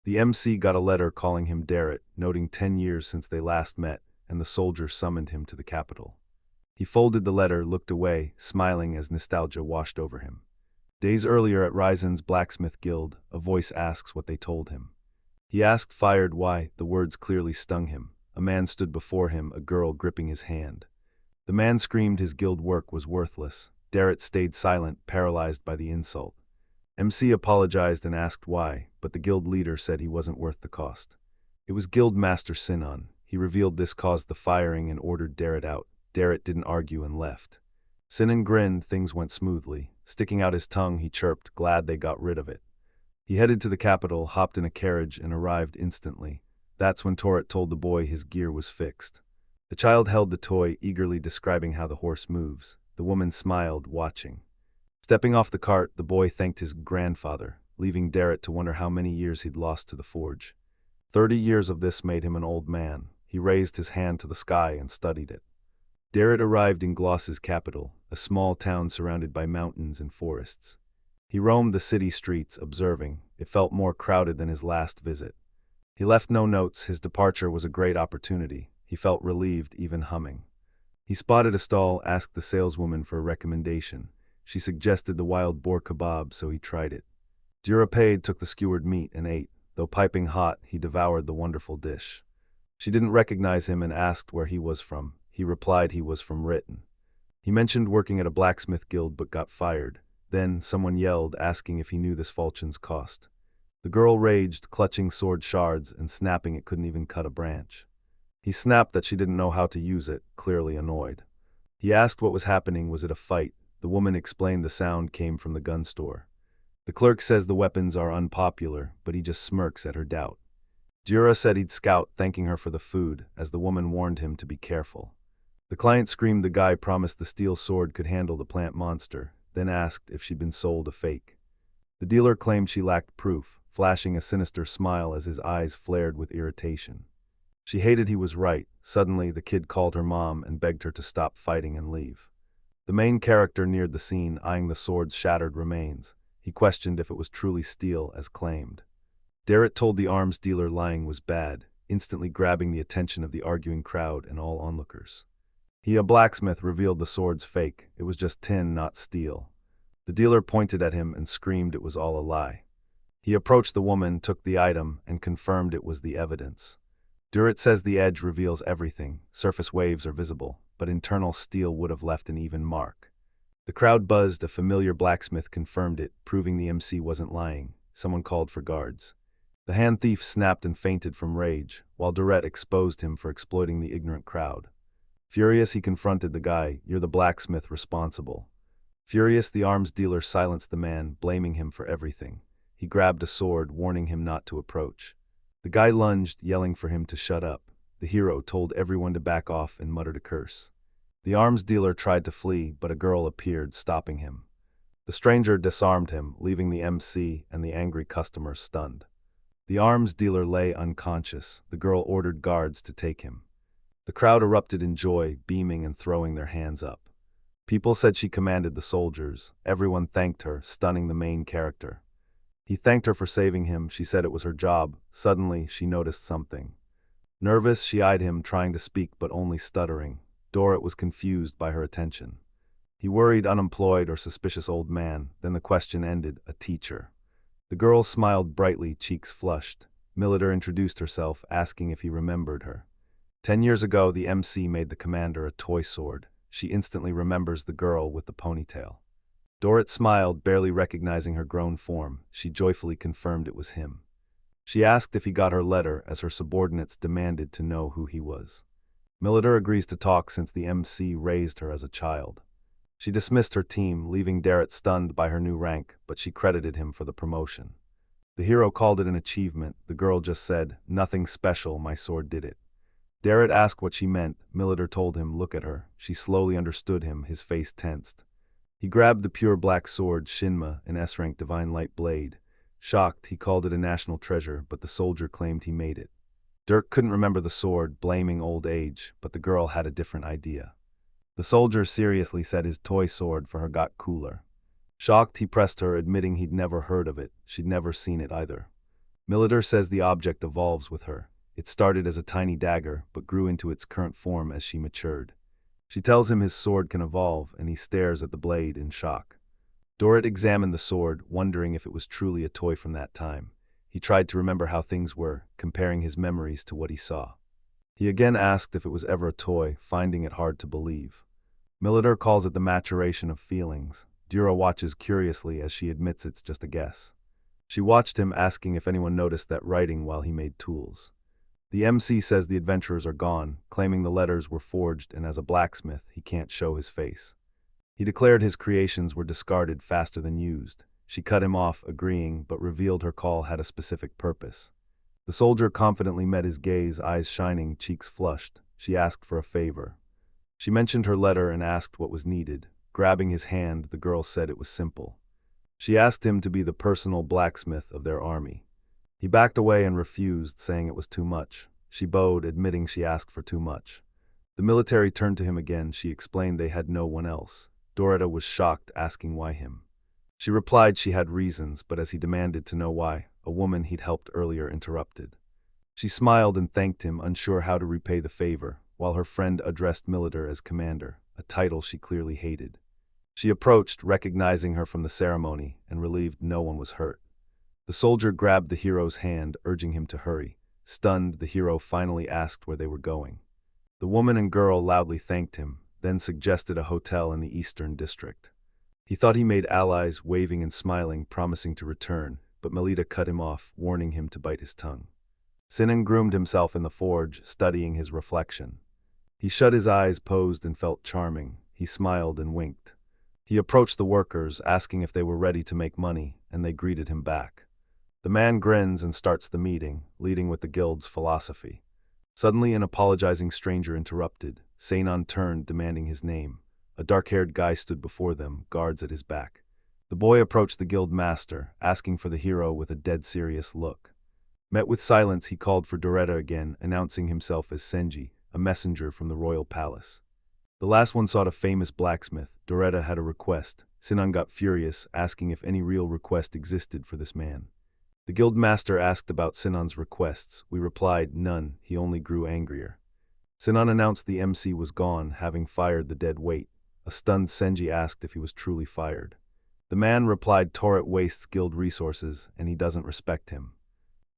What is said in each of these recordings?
The MC got a letter calling him Darrett, noting 10 years since they last met, and the soldier summoned him to the capital. He folded the letter, looked away, smiling as nostalgia washed over him. Days earlier at Ryzen's Blacksmith Guild, a voice asks what they told him. He asked, fired, why. The words clearly stung him. A man stood before him, a girl gripping his hand. The man screamed his guild work was worthless. Darrett stayed silent, paralyzed by the insult. MC apologized and asked why, but the guild leader said he wasn't worth the cost. It was Guild Master Sinon. He revealed this caused the firing and ordered Darrett out. Darrett didn't argue and left. Sinon grinned, things went smoothly. Sticking out his tongue, he chirped, glad they got rid of it. He headed to the capital, hopped in a carriage, and arrived instantly. That's when Torret told the boy his gear was fixed. The child held the toy, eagerly describing how the horse moves. The woman smiled, watching. Stepping off the cart, the boy thanked his grandfather, leaving Darrett to wonder how many years he'd lost to the forge. 30 years of this made him an old man. He raised his hand to the sky and studied it. Darrett arrived in Gloss's capital, a small town surrounded by mountains and forests. He roamed the city streets, observing. It felt more crowded than his last visit. He left no notes. His departure was a great opportunity. He felt relieved, even humming. He spotted a stall, asked the saleswoman for a recommendation. She suggested the wild boar kebab, so he tried it. Durapade took the skewered meat and ate. Though piping hot, he devoured the wonderful dish. She didn't recognize him and asked where he was from. He replied he was from Written. He mentioned working at a blacksmith guild but got fired. Then someone yelled, asking if he knew this falchion's cost. The girl raged, clutching sword shards and snapping it couldn't even cut a branch. He snapped that she didn't know how to use it, clearly annoyed. He asked what was happening, was it a fight? The woman explained the sound came from the gun store. The clerk says the weapons are unpopular, but he just smirks at her doubt. Jura said he'd scout, thanking her for the food, as the woman warned him to be careful. The client screamed the guy promised the steel sword could handle the plant monster, then asked if she'd been sold a fake. The dealer claimed she lacked proof, flashing a sinister smile as his eyes flared with irritation. She hated he was right. Suddenly, the kid called her mom and begged her to stop fighting and leave. The main character neared the scene, eyeing the sword's shattered remains. He questioned if it was truly steel, as claimed. Darrett told the arms dealer lying was bad, instantly grabbing the attention of the arguing crowd and all onlookers. He, a blacksmith, revealed the sword's fake. It was just tin, not steel. The dealer pointed at him and screamed it was all a lie. He approached the woman, took the item, and confirmed it was the evidence. Durrett says the edge reveals everything. Surface waves are visible, but internal steel would have left an even mark. The crowd buzzed. A familiar blacksmith confirmed it, proving the MC wasn't lying. Someone called for guards. The hand thief snapped and fainted from rage, while Durrett exposed him for exploiting the ignorant crowd. Furious, he confronted the guy. You're the blacksmith responsible. Furious, the arms dealer silenced the man, blaming him for everything. He grabbed a sword, warning him not to approach. The guy lunged, yelling for him to shut up. The hero told everyone to back off and muttered a curse. The arms dealer tried to flee, but a girl appeared, stopping him. The stranger disarmed him, leaving the MC and the angry customer stunned. The arms dealer lay unconscious. The girl ordered guards to take him. The crowd erupted in joy, beaming and throwing their hands up. People said she commanded the soldiers. Everyone thanked her, stunning the main character. He thanked her for saving him. She said it was her job. Suddenly, she noticed something. Nervous, she eyed him, trying to speak but only stuttering. Dorrit was confused by her attention. He worried, unemployed or suspicious old man. Then the question ended, a teacher. The girl smiled brightly, cheeks flushed. Militer introduced herself, asking if he remembered her. 10 years ago, the MC made the commander a toy sword. She instantly remembers the girl with the ponytail. Dorrit smiled, barely recognizing her grown form. She joyfully confirmed it was him. She asked if he got her letter, as her subordinates demanded to know who he was. Militer agrees to talk since the MC raised her as a child. She dismissed her team, leaving Darrett stunned by her new rank, but she credited him for the promotion. The hero called it an achievement. The girl just said, "Nothing special, my sword did it." Darrett asked what she meant. Militer told him, "Look at her." She slowly understood him, his face tensed. He grabbed the pure black sword, Shinma, an S-rank divine light blade. Shocked, he called it a national treasure, but the soldier claimed he made it. Dirk couldn't remember the sword, blaming old age, but the girl had a different idea. The soldier seriously said his toy sword for her got cooler. Shocked, he pressed her, admitting he'd never heard of it. She'd never seen it either. Militer says the object evolves with her. It started as a tiny dagger, but grew into its current form as she matured. She tells him his sword can evolve, and he stares at the blade in shock. Dorrit examined the sword, wondering if it was truly a toy from that time. He tried to remember how things were, comparing his memories to what he saw. He again asked if it was ever a toy, finding it hard to believe. Militer calls it the maturation of feelings. Dura watches curiously as she admits it's just a guess. She watched him, asking if anyone noticed that writing while he made tools. The MC says the adventurers are gone, claiming the letters were forged, and as a blacksmith, he can't show his face. He declared his creations were discarded faster than used. She cut him off, agreeing, but revealed her call had a specific purpose. The soldier confidently met his gaze, eyes shining, cheeks flushed. She asked for a favor. She mentioned her letter and asked what was needed. Grabbing his hand, the girl said it was simple. She asked him to be the personal blacksmith of their army. He backed away and refused, saying it was too much. She bowed, admitting she asked for too much. The military turned to him again. She explained they had no one else. Dorita was shocked, asking why him. She replied she had reasons, but as he demanded to know why, a woman he'd helped earlier interrupted. She smiled and thanked him, unsure how to repay the favor, while her friend addressed Militer as commander, a title she clearly hated. She approached, recognizing her from the ceremony, and relieved no one was hurt. The soldier grabbed the hero's hand, urging him to hurry. Stunned, the hero finally asked where they were going. The woman and girl loudly thanked him, then suggested a hotel in the Eastern District. He thought he made allies, waving and smiling, promising to return, but Melita cut him off, warning him to bite his tongue. Sinan groomed himself in the forge, studying his reflection. He shut his eyes, posed, and felt charming. He smiled and winked. He approached the workers, asking if they were ready to make money, and they greeted him back. The man grins and starts the meeting, leading with the guild's philosophy. Suddenly, an apologizing stranger interrupted. Seinan turned, demanding his name. A dark-haired guy stood before them, guards at his back. The boy approached the guild master, asking for the hero with a dead-serious look. Met with silence, he called for Doretta again, announcing himself as Senji, a messenger from the royal palace. The last one sought a famous blacksmith. Doretta had a request. Sinan got furious, asking if any real request existed for this man. The guild master asked about Sinan's requests. We replied, none. He only grew angrier. Sinan announced the MC was gone, having fired the dead weight. A stunned Senji asked if he was truly fired. The man replied Torret wastes guild resources, and he doesn't respect him.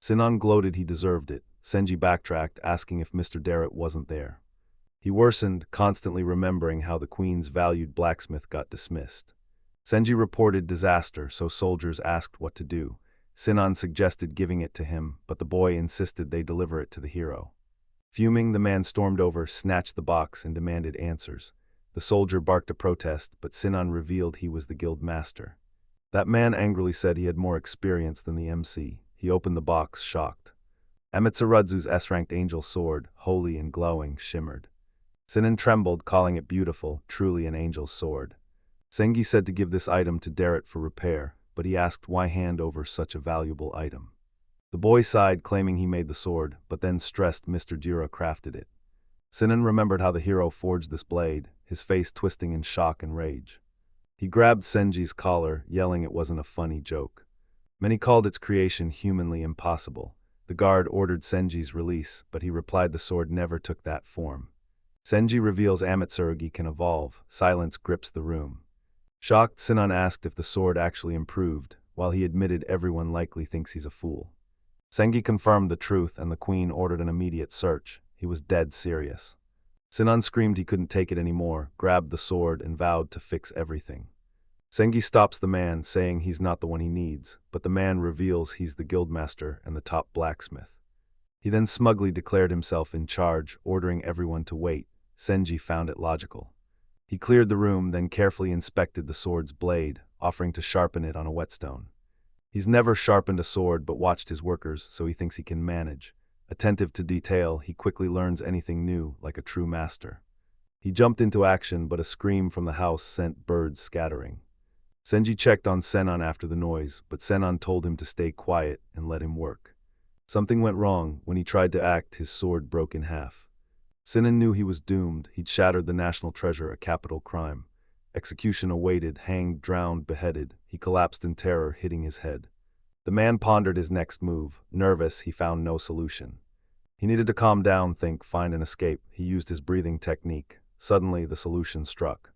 Sinan gloated he deserved it. Senji backtracked, asking if Mr. Darrett wasn't there. He worsened, constantly remembering how the Queen's valued blacksmith got dismissed. Senji reported disaster, so soldiers asked what to do. Sinan suggested giving it to him, but the boy insisted they deliver it to the hero. Fuming, the man stormed over, snatched the box, and demanded answers. The soldier barked a protest, but Sinan revealed he was the guild master. That man angrily said he had more experience than the MC. He opened the box, shocked. Amatsuradzu's S-ranked angel sword, holy and glowing, shimmered. Sinan trembled, calling it beautiful, truly an angel's sword. Sengi said to give this item to Darrett for repair, but he asked why hand over such a valuable item. The boy sighed, claiming he made the sword, but then stressed Mr. Dura crafted it. Sinan remembered how the hero forged this blade, his face twisting in shock and rage. He grabbed Senji's collar, yelling it wasn't a funny joke. Many called its creation humanly impossible. The guard ordered Senji's release, but he replied the sword never took that form. Senji reveals Amatsurugi can evolve. Silence grips the room. Shocked, Sinan asked if the sword actually improved, while he admitted everyone likely thinks he's a fool. Sengi confirmed the truth, and the queen ordered an immediate search. He was dead serious. Sinan screamed he couldn't take it anymore, grabbed the sword, and vowed to fix everything. Sengi stops the man, saying he's not the one he needs, but the man reveals he's the guildmaster and the top blacksmith. He then smugly declared himself in charge, ordering everyone to wait. Senji found it logical. He cleared the room, then carefully inspected the sword's blade, offering to sharpen it on a whetstone. He's never sharpened a sword but watched his workers, so he thinks he can manage. Attentive to detail, he quickly learns anything new, like a true master. He jumped into action, but a scream from the house sent birds scattering. Senji checked on Senan after the noise, but Senan told him to stay quiet and let him work. Something went wrong. When he tried to act, his sword broke in half. Sinan knew he was doomed. He'd shattered the national treasure, a capital crime. Execution awaited, hanged, drowned, beheaded. He collapsed in terror, hitting his head. The man pondered his next move. Nervous, he found no solution. He needed to calm down, think, find an escape. He used his breathing technique. Suddenly, the solution struck.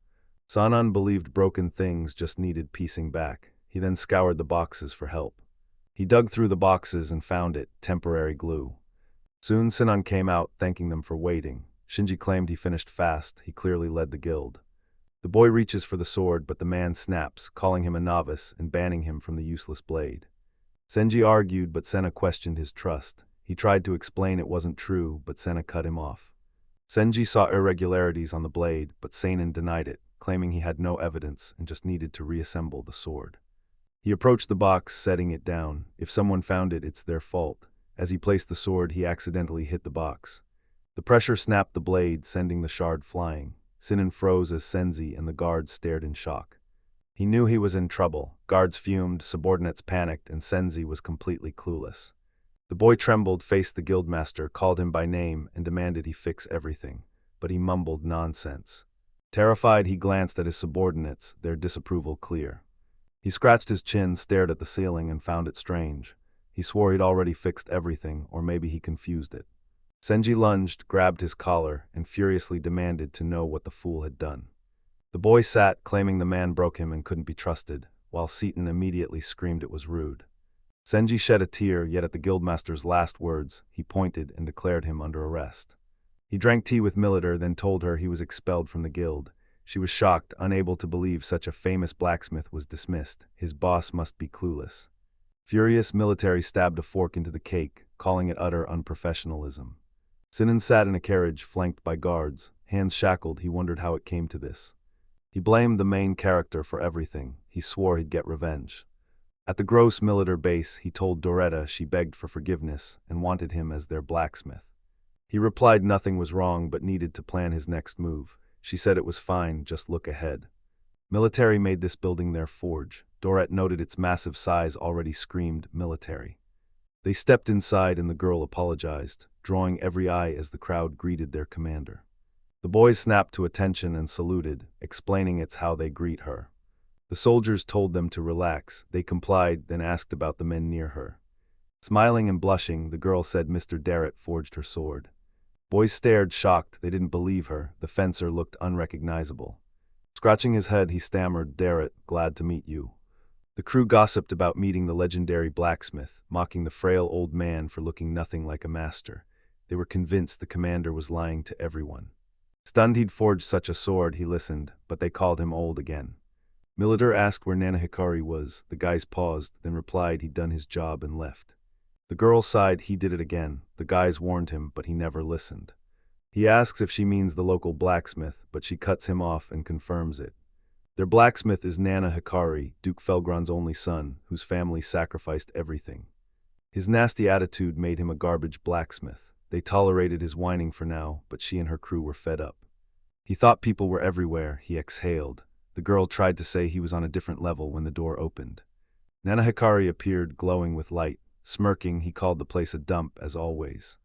Sanan believed broken things just needed piecing back. He then scoured the boxes for help. He dug through the boxes and found it, temporary glue. Soon Sinan came out, thanking them for waiting. Shinji claimed he finished fast. He clearly led the guild. The boy reaches for the sword, but the man snaps, calling him a novice and banning him from the useless blade. Senji argued, but Senna questioned his trust. He tried to explain it wasn't true, but Senna cut him off. Senji saw irregularities on the blade, but Seinen denied it, claiming he had no evidence and just needed to reassemble the sword. He approached the box, setting it down. If someone found it, it's their fault. As he placed the sword, he accidentally hit the box. The pressure snapped the blade, sending the shard flying. Sinan froze as Senzi and the guards stared in shock. He knew he was in trouble. Guards fumed, subordinates panicked, and Senzi was completely clueless. The boy trembled, faced the guildmaster, called him by name, and demanded he fix everything. But he mumbled nonsense. Terrified, he glanced at his subordinates, their disapproval clear. He scratched his chin, stared at the ceiling, and found it strange. He swore he'd already fixed everything, or maybe he confused it. Senji lunged, grabbed his collar, and furiously demanded to know what the fool had done. The boy sat, claiming the man broke him and couldn't be trusted, while Seaton immediately screamed it was rude. Senji shed a tear, yet at the guildmaster's last words, he pointed and declared him under arrest. He drank tea with Militar, then told her he was expelled from the guild. She was shocked, unable to believe such a famous blacksmith was dismissed. His boss must be clueless. Furious, Military stabbed a fork into the cake, calling it utter unprofessionalism. Sinan sat in a carriage, flanked by guards. Hands shackled, he wondered how it came to this. He blamed the main character for everything. He swore he'd get revenge. At the gross Militar base, he told Doretta she begged for forgiveness and wanted him as their blacksmith. He replied nothing was wrong but needed to plan his next move. She said it was fine, just look ahead. Military made this building their forge. Dorette noted its massive size, already screamed military. They stepped inside and the girl apologized, drawing every eye as the crowd greeted their commander. The boys snapped to attention and saluted, explaining it's how they greet her. The soldiers told them to relax. They complied, then asked about the men near her. Smiling and blushing, the girl said Mr. Darrett forged her sword. Boys stared, shocked. They didn't believe her. The fencer looked unrecognizable. Scratching his head, he stammered, "Darrett, glad to meet you." The crew gossiped about meeting the legendary blacksmith, mocking the frail old man for looking nothing like a master. They were convinced the commander was lying to everyone. Stunned he'd forged such a sword, he listened, but they called him old again. Militar asked where Nana Hikari was. The guys paused, then replied he'd done his job and left. The girl sighed. He did it again. The guys warned him, but he never listened. He asks if she means the local blacksmith, but she cuts him off and confirms it. Their blacksmith is Nana Hikari, Duke Felgron's only son, whose family sacrificed everything. His nasty attitude made him a garbage blacksmith. They tolerated his whining for now, but she and her crew were fed up. He thought people were everywhere. He exhaled. The girl tried to say he was on a different level when the door opened. Nana Hikari appeared, glowing with light. Smirking, he called the place a dump, as always.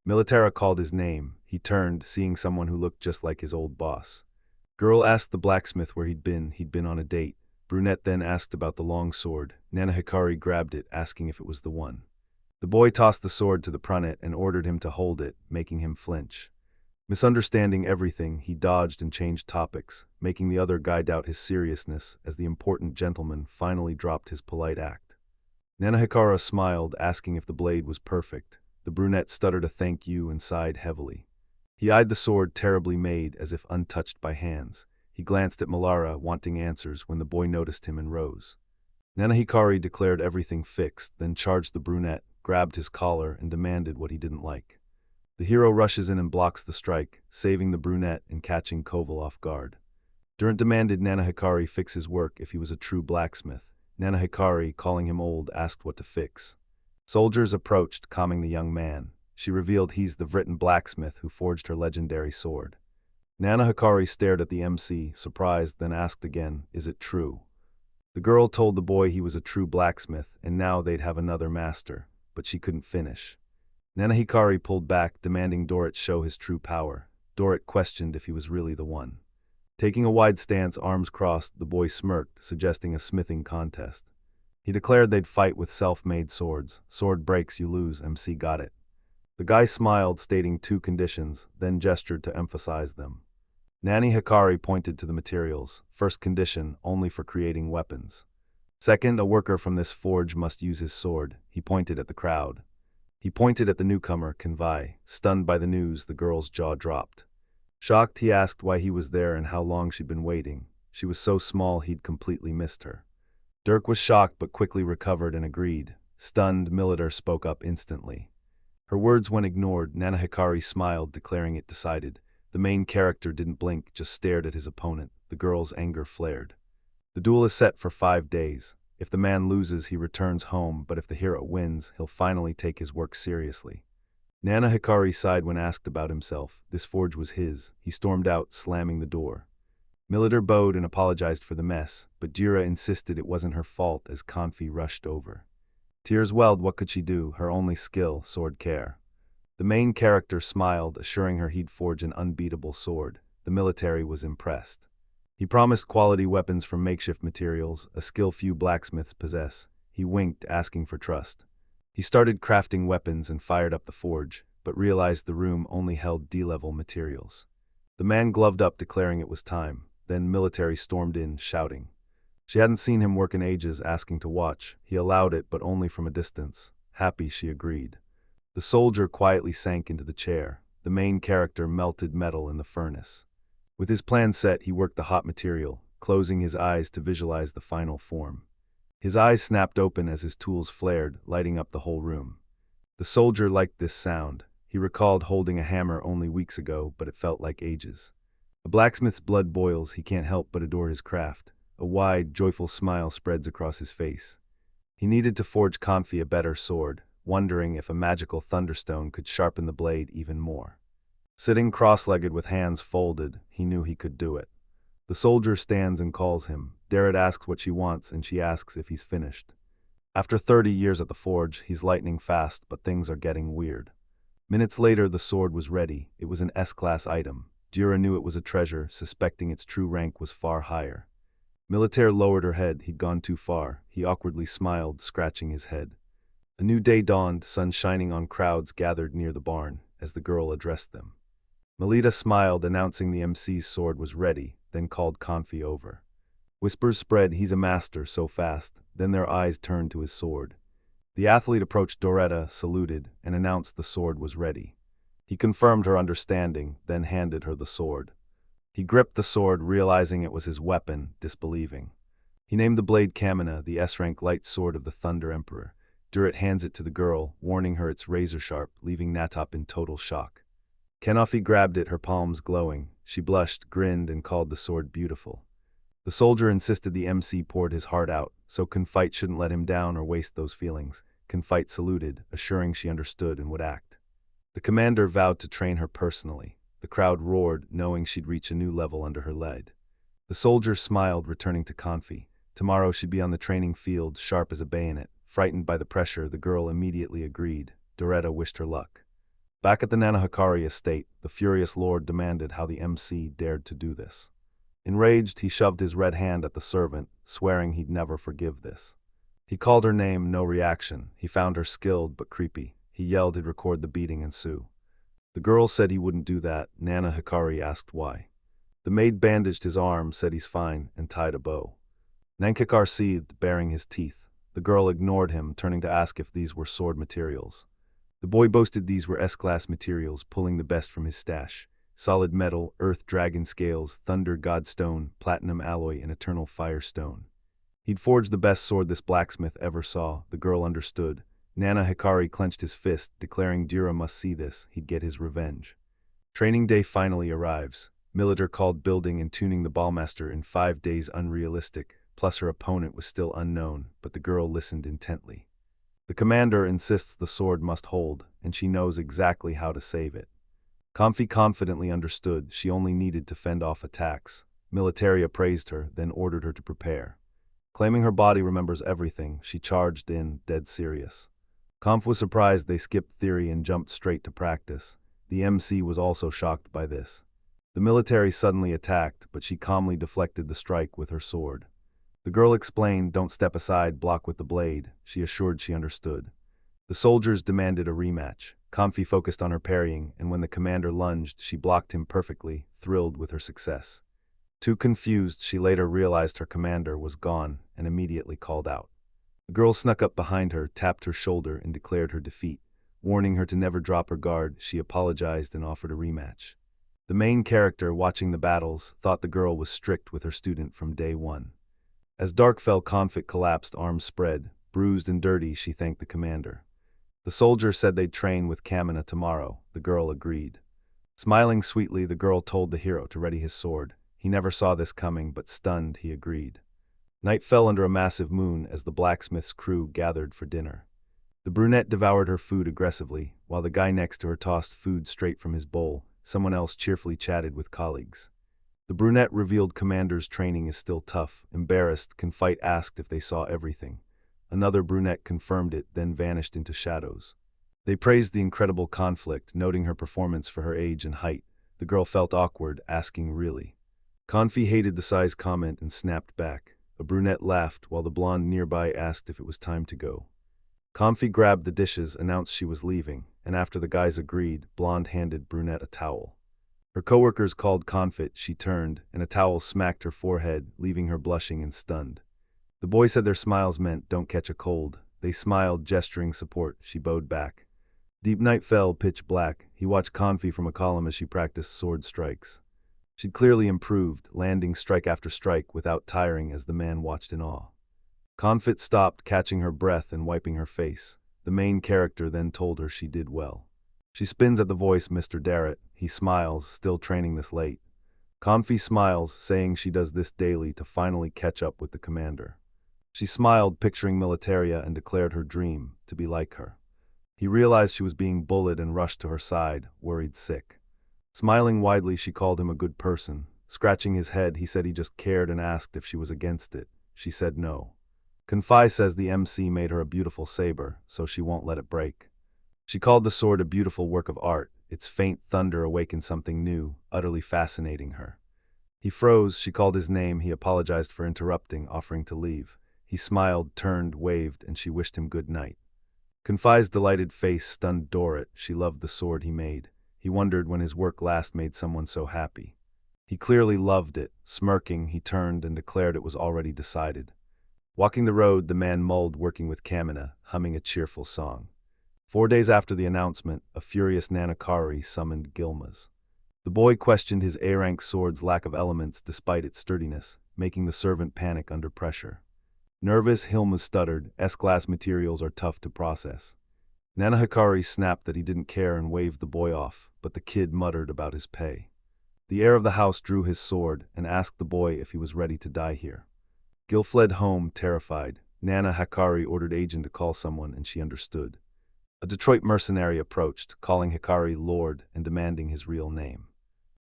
Militara called his name. He turned, seeing someone who looked just like his old boss. Girl asked the blacksmith where he'd been. He'd been on a date. Brunette then asked about the long sword. Nana Hikari grabbed it, asking if it was the one. The boy tossed the sword to the brunette and ordered him to hold it, making him flinch. Misunderstanding everything, he dodged and changed topics, making the other guy doubt his seriousness as the important gentleman finally dropped his polite act. Nana Hikara smiled, asking if the blade was perfect. The brunette stuttered a thank you and sighed heavily. He eyed the sword, terribly made, as if untouched by hands. He glanced at Malara, wanting answers, when the boy noticed him and rose. Nana Hikari declared everything fixed, then charged the brunette, grabbed his collar, and demanded what he didn't like. The hero rushes in and blocks the strike, saving the brunette and catching Koval off guard. Durant demanded Nana Hikari fix his work if he was a true blacksmith. Nana Hikari, calling him old, asked what to fix. Soldiers approached, calming the young man. She revealed he's the Vritan blacksmith who forged her legendary sword. Nana Hikari stared at the MC, surprised, then asked again, "Is it true?" The girl told the boy he was a true blacksmith, and now they'd have another master, but she couldn't finish. Nana Hikari pulled back, demanding Dorrit show his true power. Dorrit questioned if he was really the one. Taking a wide stance, arms crossed, the boy smirked, suggesting a smithing contest. He declared they'd fight with self-made swords. Sword breaks, you lose, MC got it. The guy smiled, stating 2 conditions, then gestured to emphasize them. Nani Hikari pointed to the materials. First condition, only for creating weapons. Second, a worker from this forge must use his sword. He pointed at the crowd. He pointed at the newcomer, Kanvai. Stunned by the news, the girl's jaw dropped. Shocked, he asked why he was there and how long she'd been waiting. She was so small he'd completely missed her. Dirk was shocked but quickly recovered and agreed. Stunned, Militar spoke up instantly. Her words went ignored. Nana Hikari smiled, declaring it decided. The main character didn't blink, just stared at his opponent. The girl's anger flared. The duel is set for 5 days. If the man loses, he returns home, but if the hero wins, he'll finally take his work seriously. Nana Hikari sighed when asked about himself. This forge was his. He stormed out, slamming the door. Militar bowed and apologized for the mess, but Jira insisted it wasn't her fault as Kanfi rushed over. Tears welled. What could she do? Her only skill, sword care. The main character smiled, assuring her he'd forge an unbeatable sword. The military was impressed. He promised quality weapons from makeshift materials, a skill few blacksmiths possess. He winked, asking for trust. He started crafting weapons and fired up the forge, but realized the room only held D-level materials. The man gloved up, declaring it was time. Then military stormed in, shouting. She hadn't seen him work in ages, asking to watch. He allowed it, but only from a distance. Happy, she agreed. The soldier quietly sank into the chair. The main character melted metal in the furnace. With his plan set, he worked the hot material, closing his eyes to visualize the final form. His eyes snapped open as his tools flared, lighting up the whole room. The soldier liked this sound. He recalled holding a hammer only weeks ago, but it felt like ages. A blacksmith's blood boils. He can't help but adore his craft. A wide, joyful smile spreads across his face. He needed to forge Kanfi a better sword, wondering if a magical thunderstone could sharpen the blade even more. Sitting cross-legged with hands folded, he knew he could do it. The soldier stands and calls him. Darrett asks what she wants, and she asks if he's finished. After 30 years at the forge, he's lightning fast, but things are getting weird. Minutes later, the sword was ready. It was an S-class item. Jira knew it was a treasure, suspecting its true rank was far higher. Militaire lowered her head. He'd gone too far. He awkwardly smiled, scratching his head. A new day dawned, sun shining on crowds gathered near the barn, as the girl addressed them. Melita smiled, announcing the MC's sword was ready, then called Kanfi over. Whispers spread, he's a master, so fast. Then their eyes turned to his sword. The athlete approached Doretta, saluted, and announced the sword was ready. He confirmed her understanding, then handed her the sword. He gripped the sword, realizing it was his weapon, disbelieving. He named the blade Kamina, the S-rank light sword of the Thunder Emperor. Durrett hands it to the girl, warning her it's razor-sharp, leaving Natop in total shock. Kenofi grabbed it, her palms glowing. She blushed, grinned, and called the sword beautiful. The soldier insisted the MC poured his heart out, so Confite shouldn't let him down or waste those feelings. Confite saluted, assuring she understood and would act. The commander vowed to train her personally. The crowd roared, knowing she'd reach a new level under her lead. The soldier smiled, returning to Kanfi. Tomorrow she'd be on the training field, sharp as a bayonet. Frightened by the pressure, the girl immediately agreed. Doretta wished her luck. Back at the Nanahikari estate, the furious lord demanded how the MC dared to do this. Enraged, he shoved his red hand at the servant, swearing he'd never forgive this. He called her name, no reaction. He found her skilled but creepy. He yelled he'd record the beating and sue. The girl said he wouldn't do that. Nana Hikari asked why. The maid bandaged his arm, said he's fine, and tied a bow. Nankikar seethed, baring his teeth. The girl ignored him, turning to ask if these were sword materials. The boy boasted these were S-class materials, pulling the best from his stash. Solid metal, earth dragon scales, thunder god stone, platinum alloy, and eternal fire stone. He'd forged the best sword this blacksmith ever saw. The girl understood. Nana Hikari clenched his fist, declaring Dura must see this. He'd get his revenge. Training day finally arrives. Militar called building and tuning the ballmaster in 5 days unrealistic, plus her opponent was still unknown, but the girl listened intently. The commander insists the sword must hold, and she knows exactly how to save it. Comfy confidently understood she only needed to fend off attacks. Militaria praised her, then ordered her to prepare. Claiming her body remembers everything, she charged in, dead serious. Kampf was surprised they skipped theory and jumped straight to practice. The MC was also shocked by this. The military suddenly attacked, but she calmly deflected the strike with her sword. The girl explained, "Don't step aside, block with the blade." She assured she understood. The soldiers demanded a rematch. Comfy focused on her parrying, and when the commander lunged, she blocked him perfectly, thrilled with her success. Too confused, she later realized her commander was gone and immediately called out. The girl snuck up behind her, tapped her shoulder, and declared her defeat. Warning her to never drop her guard, she apologized and offered a rematch. The main character, watching the battles, thought the girl was strict with her student from day one. As dark fell, Confit collapsed, arms spread. Bruised and dirty, she thanked the commander. The soldier said they'd train with Kamina tomorrow. The girl agreed. Smiling sweetly, the girl told the hero to ready his sword. He never saw this coming, but stunned, he agreed. Night fell under a massive moon as the blacksmith's crew gathered for dinner. The brunette devoured her food aggressively, while the guy next to her tossed food straight from his bowl. Someone else cheerfully chatted with colleagues. The brunette revealed commander's training is still tough. Embarrassed, Confite asked if they saw everything. Another brunette confirmed it, then vanished into shadows. They praised the incredible conflict, noting her performance for her age and height. The girl felt awkward, asking, "Really?" Confi hated the size comment and snapped back. A brunette laughed, while the blonde nearby asked if it was time to go. Confi grabbed the dishes, announced she was leaving, and after the guys agreed, blonde handed brunette a towel. Her coworkers called Confit, she turned, and a towel smacked her forehead, leaving her blushing and stunned. The boy said their smiles meant, "Don't catch a cold." They smiled, gesturing support. She bowed back. Deep night fell, pitch black. He watched Confi from a column as she practiced sword strikes. She'd clearly improved, landing strike after strike without tiring as the man watched in awe. Confit stopped, catching her breath and wiping her face. The main character then told her she did well. She spins at the voice, "Mr. Darrett." He smiles, "Still training this late." Confi smiles, saying she does this daily to finally catch up with the commander. She smiled, picturing Militaria, and declared her dream, to be like her. He realized she was being bullied and rushed to her side, worried sick. Smiling widely, she called him a good person. Scratching his head, he said he just cared and asked if she was against it. She said no. Confai says the MC made her a beautiful saber, so she won't let it break. She called the sword a beautiful work of art. Its faint thunder awakened something new, utterly fascinating her. He froze. She called his name. He apologized for interrupting, offering to leave. He smiled, turned, waved, and she wished him good night. Confai's delighted face stunned Dorrit. She loved the sword he made. He wondered when his work last made someone so happy. He clearly loved it. Smirking, he turned and declared it was already decided. Walking the road, the man mulled, working with Kamina, humming a cheerful song. 4 days after the announcement, a furious Nanakari summoned Gilmas. The boy questioned his A-rank sword's lack of elements despite its sturdiness, making the servant panic under pressure. Nervous, Hilma stuttered, "S-class materials are tough to process." Nana Hikari snapped that he didn't care and waved the boy off, but the kid muttered about his pay. The heir of the house drew his sword and asked the boy if he was ready to die here. Gil fled home, terrified. Nana Hikari ordered agent to call someone, and she understood. A Detroit mercenary approached, calling Hikari Lord and demanding his real name.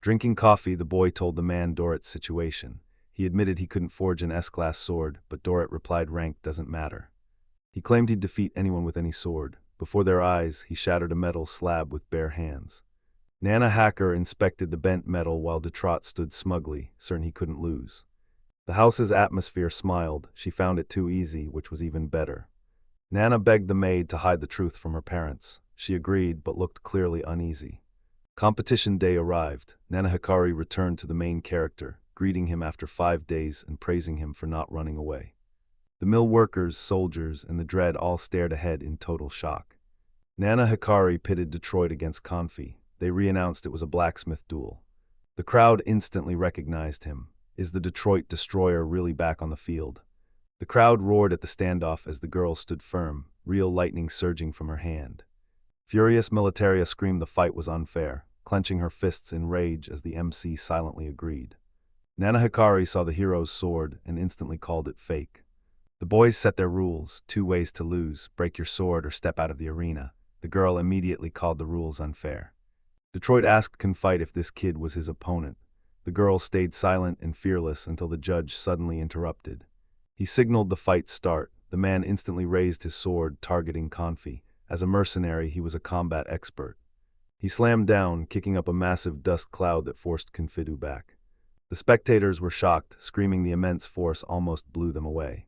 Drinking coffee, the boy told the man Dorrit's situation. He admitted he couldn't forge an S-class sword, but Dorrit replied rank doesn't matter. He claimed he'd defeat anyone with any sword. Before their eyes, he shattered a metal slab with bare hands. Nana Hacker inspected the bent metal while Detrot stood smugly, certain he couldn't lose. The house's atmosphere smiled. She found it too easy, which was even better. Nana begged the maid to hide the truth from her parents. She agreed, but looked clearly uneasy. Competition day arrived. Nana Hikari returned to the main character, greeting him after 5 days and praising him for not running away. The mill workers, soldiers, and the Dread all stared ahead in total shock. Nana Hikari pitted Detroit against Confi. They re-announced it was a blacksmith duel. The crowd instantly recognized him. Is the Detroit destroyer really back on the field? The crowd roared at the standoff as the girl stood firm, real lightning surging from her hand. Furious, Militaria screamed the fight was unfair, clenching her fists in rage as the MC silently agreed. Nana Hikari saw the hero's sword and instantly called it fake. The boys set their rules: 2 ways to lose, break your sword or step out of the arena. The girl immediately called the rules unfair. Detroit asked Confite if this kid was his opponent. The girl stayed silent and fearless until the judge suddenly interrupted. He signaled the fight start. The man instantly raised his sword, targeting Confi. As a mercenary, he was a combat expert. He slammed down, kicking up a massive dust cloud that forced Confidu back. The spectators were shocked, screaming the immense force almost blew them away.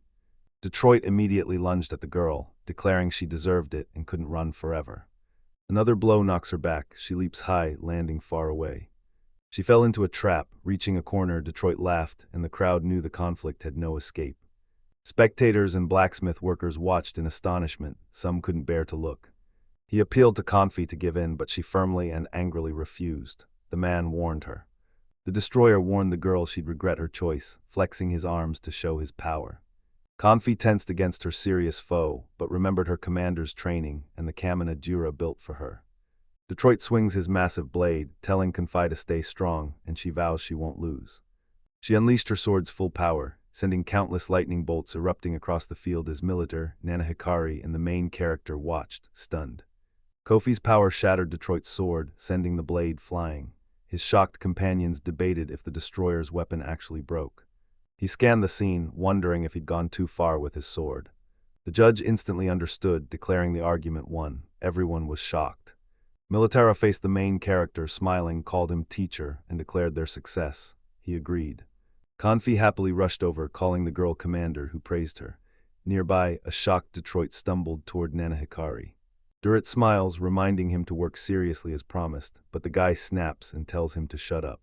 Detroit immediately lunged at the girl, declaring she deserved it and couldn't run forever. Another blow knocks her back. She leaps high, landing far away. She fell into a trap. Reaching a corner, Detroit laughed, and the crowd knew the conflict had no escape. Spectators and blacksmith workers watched in astonishment. Some couldn't bear to look. He appealed to Confi to give in, but she firmly and angrily refused. The man warned her. The destroyer warned the girl she'd regret her choice, flexing his arms to show his power. Confi tensed against her serious foe, but remembered her commander's training and the Kamina Jura built for her. Detroit swings his massive blade, telling Confi to stay strong, and she vows she won't lose. She unleashed her sword's full power, sending countless lightning bolts erupting across the field as Militar, Nana Hikari, and the main character watched, stunned. Kofi's power shattered Detroit's sword, sending the blade flying. His shocked companions debated if the destroyer's weapon actually broke. He scanned the scene, wondering if he'd gone too far with his sword. The judge instantly understood, declaring the argument won. Everyone was shocked. Militara faced the main character, smiling, called him teacher, and declared their success. He agreed. Confi happily rushed over, calling the girl commander, who praised her. Nearby, a shocked Detroit stumbled toward Nana Hikari. Durit smiles, reminding him to work seriously as promised, but the guy snaps and tells him to shut up.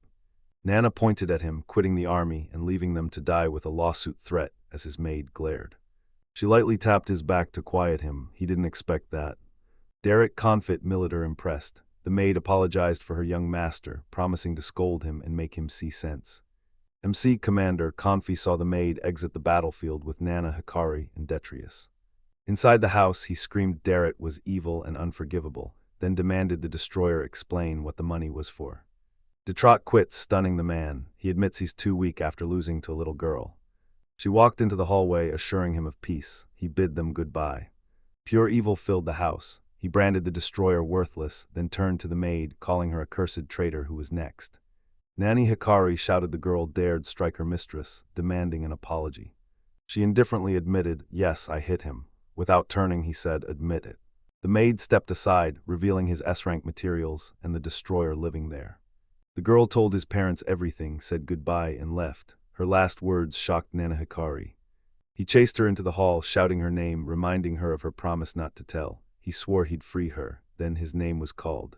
Nana pointed at him, quitting the army and leaving them to die with a lawsuit threat as his maid glared. She lightly tapped his back to quiet him. He didn't expect that. Derek Confit Militar impressed. The maid apologized for her young master, promising to scold him and make him see sense. MC Commander Confi saw the maid exit the battlefield with Nana Hikari and Detrius. Inside the house, he screamed Derek was evil and unforgivable, then demanded the destroyer explain what the money was for. Detrot quits, stunning the man. He admits he's too weak after losing to a little girl. She walked into the hallway, assuring him of peace. He bid them goodbye. Pure evil filled the house. He branded the destroyer worthless, then turned to the maid, calling her a cursed traitor who was next. Nani Hikari shouted the girl dared strike her mistress, demanding an apology. She indifferently admitted, "Yes, I hit him." Without turning, he said, "Admit it." The maid stepped aside, revealing his S-rank materials and the destroyer living there. The girl told his parents everything, said goodbye, and left. Her last words shocked Nana Hikari. He chased her into the hall, shouting her name, reminding her of her promise not to tell. He swore he'd free her. Then his name was called.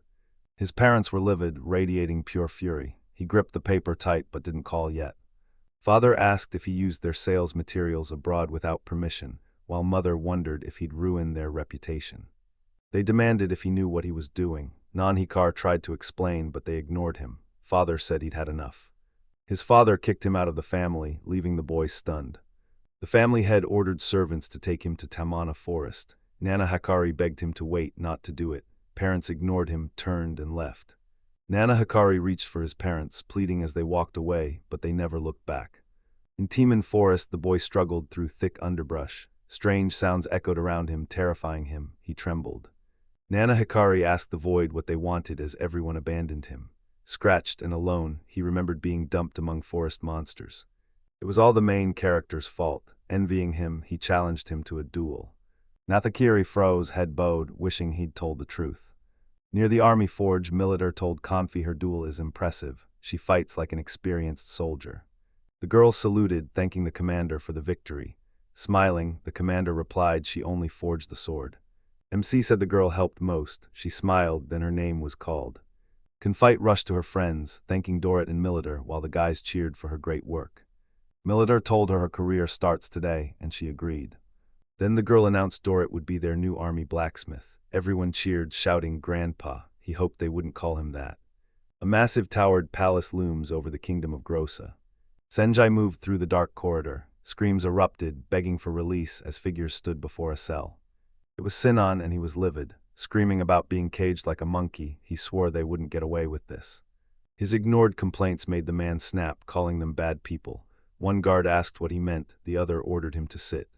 His parents were livid, radiating pure fury. He gripped the paper tight but didn't call yet. Father asked if he used their sales materials abroad without permission, while Mother wondered if he'd ruin their reputation. They demanded if he knew what he was doing. Nanhikar tried to explain, but they ignored him. Father said he'd had enough. His father kicked him out of the family, leaving the boy stunned. The family head ordered servants to take him to Tamana Forest. Nana Hikari begged him to wait, not to do it. Parents ignored him, turned, and left. Nana Hikari reached for his parents, pleading as they walked away, but they never looked back. In Timan Forest, the boy struggled through thick underbrush. Strange sounds echoed around him, terrifying him. He trembled. Nana Hikari asked the void what they wanted as everyone abandoned him. Scratched and alone, he remembered being dumped among forest monsters. It was all the main character's fault. Envying him, he challenged him to a duel. Nathakiri froze, head bowed, wishing he'd told the truth. Near the army forge, Militar told Confi her duel is impressive. She fights like an experienced soldier. The girl saluted, thanking the commander for the victory. Smiling, the commander replied she only forged the sword. MC said the girl helped most. She smiled, then her name was called. Confite rushed to her friends, thanking Dorit and Militar, while the guys cheered for her great work. Militar told her career starts today, and she agreed. Then the girl announced Dorit would be their new army blacksmith. Everyone cheered, shouting, "Grandpa." He hoped they wouldn't call him that. A massive towered palace looms over the kingdom of Grossa. Senjai moved through the dark corridor. Screams erupted, begging for release as figures stood before a cell. It was Sinon, and he was livid. Screaming about being caged like a monkey, he swore they wouldn't get away with this. His ignored complaints made the man snap, calling them bad people. One guard asked what he meant, the other ordered him to sit.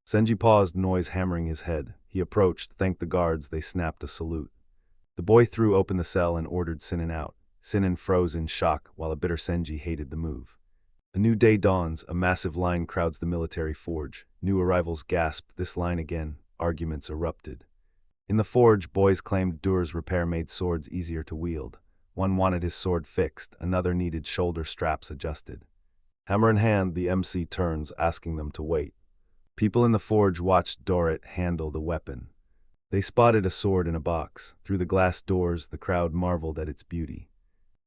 Senji paused, noise hammering his head. He approached, thanked the guards, they snapped a salute. The boy threw open the cell and ordered Sinon out. Sinon froze in shock, while a bitter Senji hated the move. A new day dawns, a massive line crowds the military forge. New arrivals gasped, this line again. Arguments erupted. In the forge, boys claimed Dur's repair made swords easier to wield. One wanted his sword fixed, another needed shoulder straps adjusted. Hammer in hand, the MC turns, asking them to wait. People in the forge watched Dorrit handle the weapon. They spotted a sword in a box. Through the glass doors, the crowd marveled at its beauty.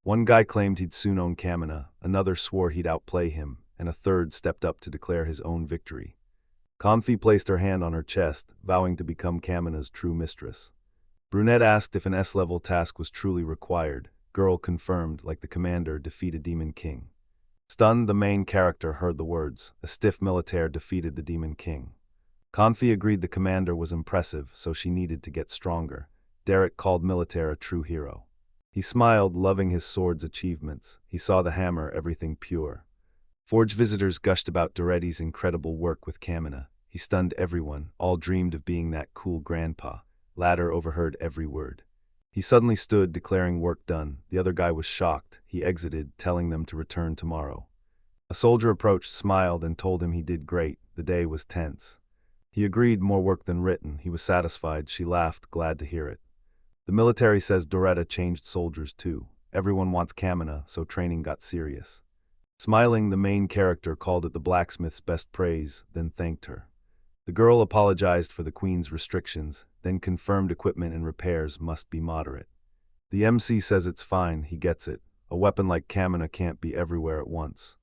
One guy claimed he'd soon own Kamina, another swore he'd outplay him, and a third stepped up to declare his own victory. Comfy placed her hand on her chest, vowing to become Kamina's true mistress. Brunette asked if an S-level task was truly required. Girl confirmed, like the commander, defeat a demon king. Stunned, the main character heard the words, a stiff militaire defeated the demon king. Comfy agreed the commander was impressive, so she needed to get stronger. Derek called militaire a true hero. He smiled, loving his sword's achievements. He saw the hammer, everything pure. Forge visitors gushed about Doretti's incredible work with Kamina. He stunned everyone, all dreamed of being that cool grandpa. Ladder overheard every word. He suddenly stood, declaring work done. The other guy was shocked. He exited, telling them to return tomorrow. A soldier approached, smiled, and told him he did great. The day was tense. He agreed, more work than written. He was satisfied. She laughed, glad to hear it. The military says Doretta changed soldiers too. Everyone wants Kamina, so training got serious. Smiling, the main character called it the blacksmith's best praise, then thanked her. The girl apologized for the queen's restrictions, then confirmed equipment and repairs must be moderate. The MC says it's fine, he gets it. A weapon like Kamina can't be everywhere at once.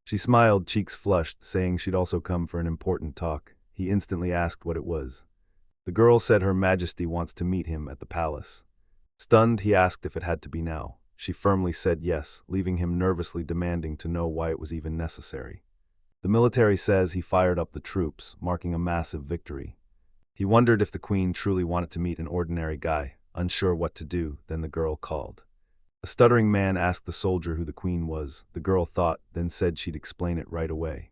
She smiled, cheeks flushed, saying she'd also come for an important talk. He instantly asked what it was. The girl said Her Majesty wants to meet him at the palace. Stunned, he asked if it had to be now. She firmly said yes, leaving him nervously demanding to know why it was even necessary. The military says he fired up the troops, marking a massive victory. He wondered if the queen truly wanted to meet an ordinary guy. Unsure what to do, then the girl called. A stuttering man asked the soldier who the queen was. The girl thought, then said she'd explain it right away.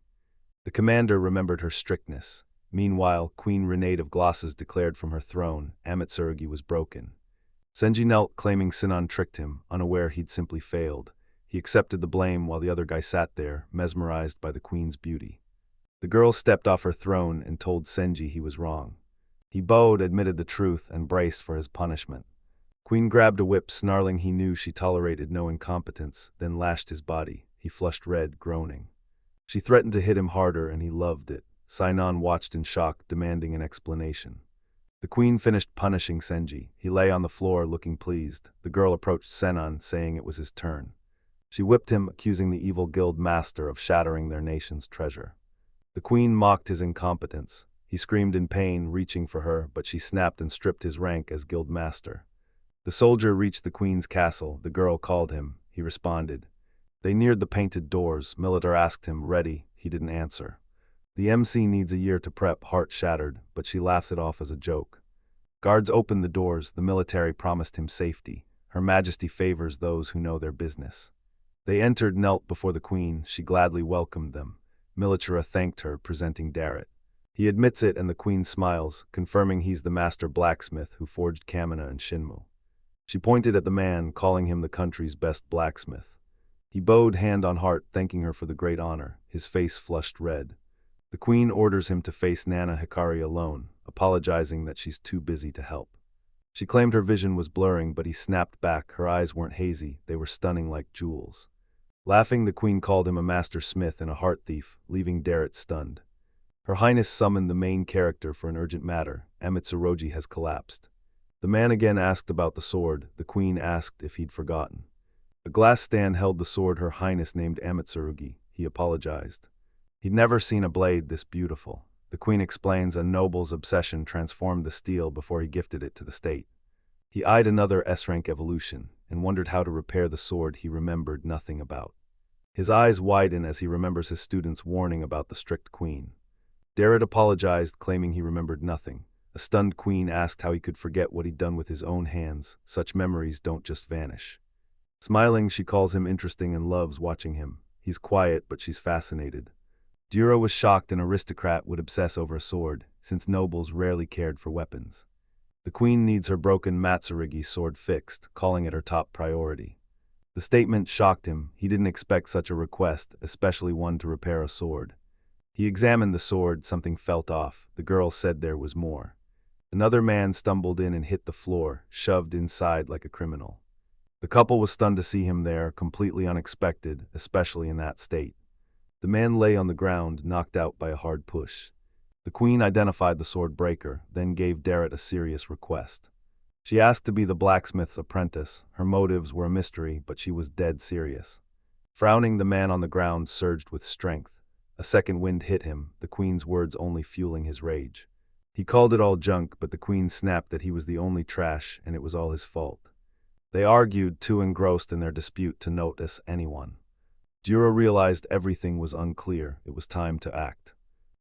The commander remembered her strictness. Meanwhile, Queen Renate of Glosses declared from her throne, Amatsurugi was broken. Senji knelt, claiming Sinon tricked him, unaware he'd simply failed. He accepted the blame while the other guy sat there, mesmerized by the queen's beauty. The girl stepped off her throne and told Senji he was wrong. He bowed, admitted the truth, and braced for his punishment. Queen grabbed a whip, snarling he knew she tolerated no incompetence, then lashed his body. He flushed red, groaning. She threatened to hit him harder, and he loved it. Sinon watched in shock, demanding an explanation. The queen finished punishing Senji. He lay on the floor, looking pleased. The girl approached Sinon, saying it was his turn. She whipped him, accusing the evil guild master of shattering their nation's treasure. The queen mocked his incompetence. He screamed in pain, reaching for her, but she snapped and stripped his rank as guild master. The soldier reached the queen's castle. The girl called him. He responded. They neared the painted doors. Militar asked him, ready? He didn't answer. The MC needs a year to prep, heart shattered, but she laughs it off as a joke. Guards opened the doors. The military promised him safety. Her Majesty favors those who know their business. They entered, knelt before the queen. She gladly welcomed them. Militura thanked her, presenting Darrett. He admits it, and the queen smiles, confirming he's the master blacksmith who forged Kamina and Shinmu. She pointed at the man, calling him the country's best blacksmith. He bowed, hand on heart, thanking her for the great honor. His face flushed red. The queen orders him to face Nana Hikari alone, apologizing that she's too busy to help. She claimed her vision was blurring, but he snapped back. Her eyes weren't hazy, they were stunning like jewels. Laughing, the queen called him a master smith and a heart thief, leaving Darrett stunned. Her Highness summoned the main character for an urgent matter. Amatsurogi has collapsed. The man again asked about the sword. The queen asked if he'd forgotten. A glass stand held the sword Her Highness named Amatsurugi. He apologized. He'd never seen a blade this beautiful. The queen explains a noble's obsession transformed the steel before he gifted it to the state. He eyed another S-rank evolution and wondered how to repair the sword he remembered nothing about. His eyes widen as he remembers his students' warning about the strict queen. Darrett apologized, claiming he remembered nothing. A stunned queen asked how he could forget what he'd done with his own hands. Such memories don't just vanish. Smiling, she calls him interesting and loves watching him. He's quiet, but she's fascinated. Duro was shocked an aristocrat would obsess over a sword, since nobles rarely cared for weapons. The queen needs her broken Matsurugi sword fixed, calling it her top priority. The statement shocked him. He didn't expect such a request, especially one to repair a sword. He examined the sword, something felt off. The girl said there was more. Another man stumbled in and hit the floor, shoved inside like a criminal. The couple was stunned to see him there, completely unexpected, especially in that state. The man lay on the ground, knocked out by a hard push. The queen identified the sword breaker, then gave Derek a serious request. She asked to be the blacksmith's apprentice. Her motives were a mystery, but she was dead serious. Frowning, the man on the ground surged with strength. A second wind hit him, the queen's words only fueling his rage. He called it all junk, but the queen snapped that he was the only trash and it was all his fault. They argued, too engrossed in their dispute to notice anyone. Juro realized everything was unclear. It was time to act.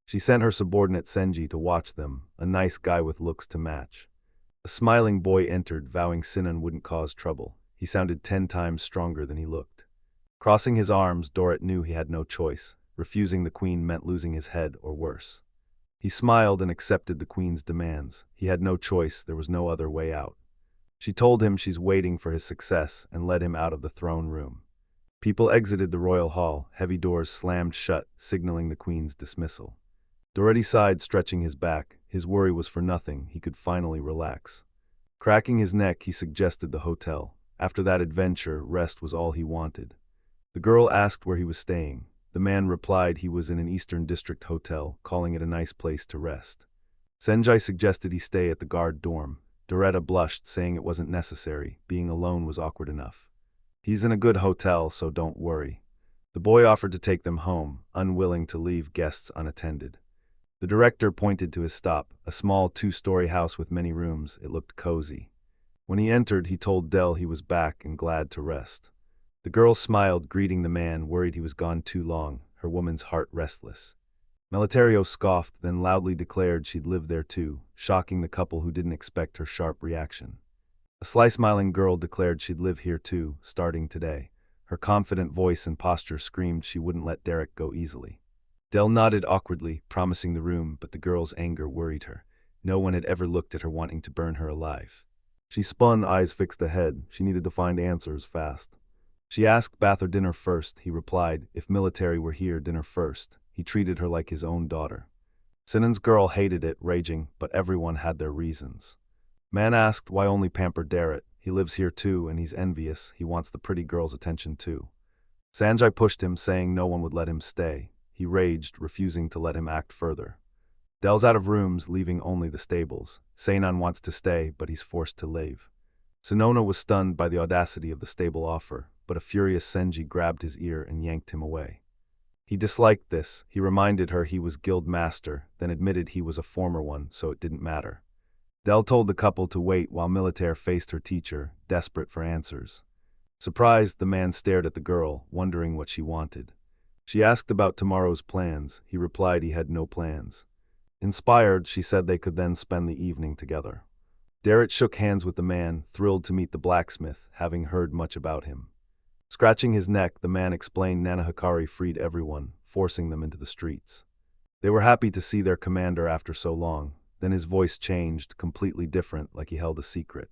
She sent her subordinate Senji to watch them, a nice guy with looks to match. A smiling boy entered, vowing Sinan wouldn't cause trouble. He sounded 10 times stronger than he looked. Crossing his arms, Dorrit knew he had no choice. Refusing the queen meant losing his head or worse. He smiled and accepted the queen's demands. He had no choice, there was no other way out. She told him she's waiting for his success and led him out of the throne room. People exited the royal hall, heavy doors slammed shut, signaling the queen's dismissal. Dorrit sighed, stretching his back. His worry was for nothing, he could finally relax. Cracking his neck, he suggested the hotel. After that adventure, rest was all he wanted. The girl asked where he was staying. The man replied he was in an Eastern District hotel, calling it a nice place to rest. Senjai suggested he stay at the guard dorm. Doretta blushed, saying it wasn't necessary, being alone was awkward enough. He's in a good hotel, so don't worry. The boy offered to take them home, unwilling to leave guests unattended. The director pointed to his stop, a small 2-story house with many rooms. It looked cozy. When he entered, he told Dell he was back and glad to rest. The girl smiled, greeting the man, worried he was gone too long, her woman's heart restless. Militario scoffed, then loudly declared she'd live there too, shocking the couple who didn't expect her sharp reaction. A sly-smiling girl declared she'd live here too, starting today. Her confident voice and posture screamed she wouldn't let Derek go easily. Dell nodded awkwardly, promising the room, but the girl's anger worried her. No one had ever looked at her wanting to burn her alive. She spun, eyes fixed ahead. She needed to find answers fast. She asked bath or dinner first. He replied, if military were here, dinner first. He treated her like his own daughter. Sinan's girl hated it, raging, but everyone had their reasons. Man asked why only pamper Derek. He lives here too, and he's envious. He wants the pretty girl's attention too. Sanjay pushed him, saying no one would let him stay. He raged, refusing to let him act further. Dell's out of rooms, leaving only the stables. Seinan wants to stay, but he's forced to leave. Sonona was stunned by the audacity of the stable offer, but a furious Senji grabbed his ear and yanked him away. He disliked this. He reminded her he was guild master, then admitted he was a former one, so it didn't matter. Dell told the couple to wait while Militaire faced her teacher, desperate for answers. Surprised, the man stared at the girl, wondering what she wanted. She asked about tomorrow's plans. He replied he had no plans. Inspired, she said they could then spend the evening together. Derek shook hands with the man, thrilled to meet the blacksmith, having heard much about him. Scratching his neck, the man explained Nana Hikari freed everyone, forcing them into the streets. They were happy to see their commander after so long. Then his voice changed, completely different, like he held a secret.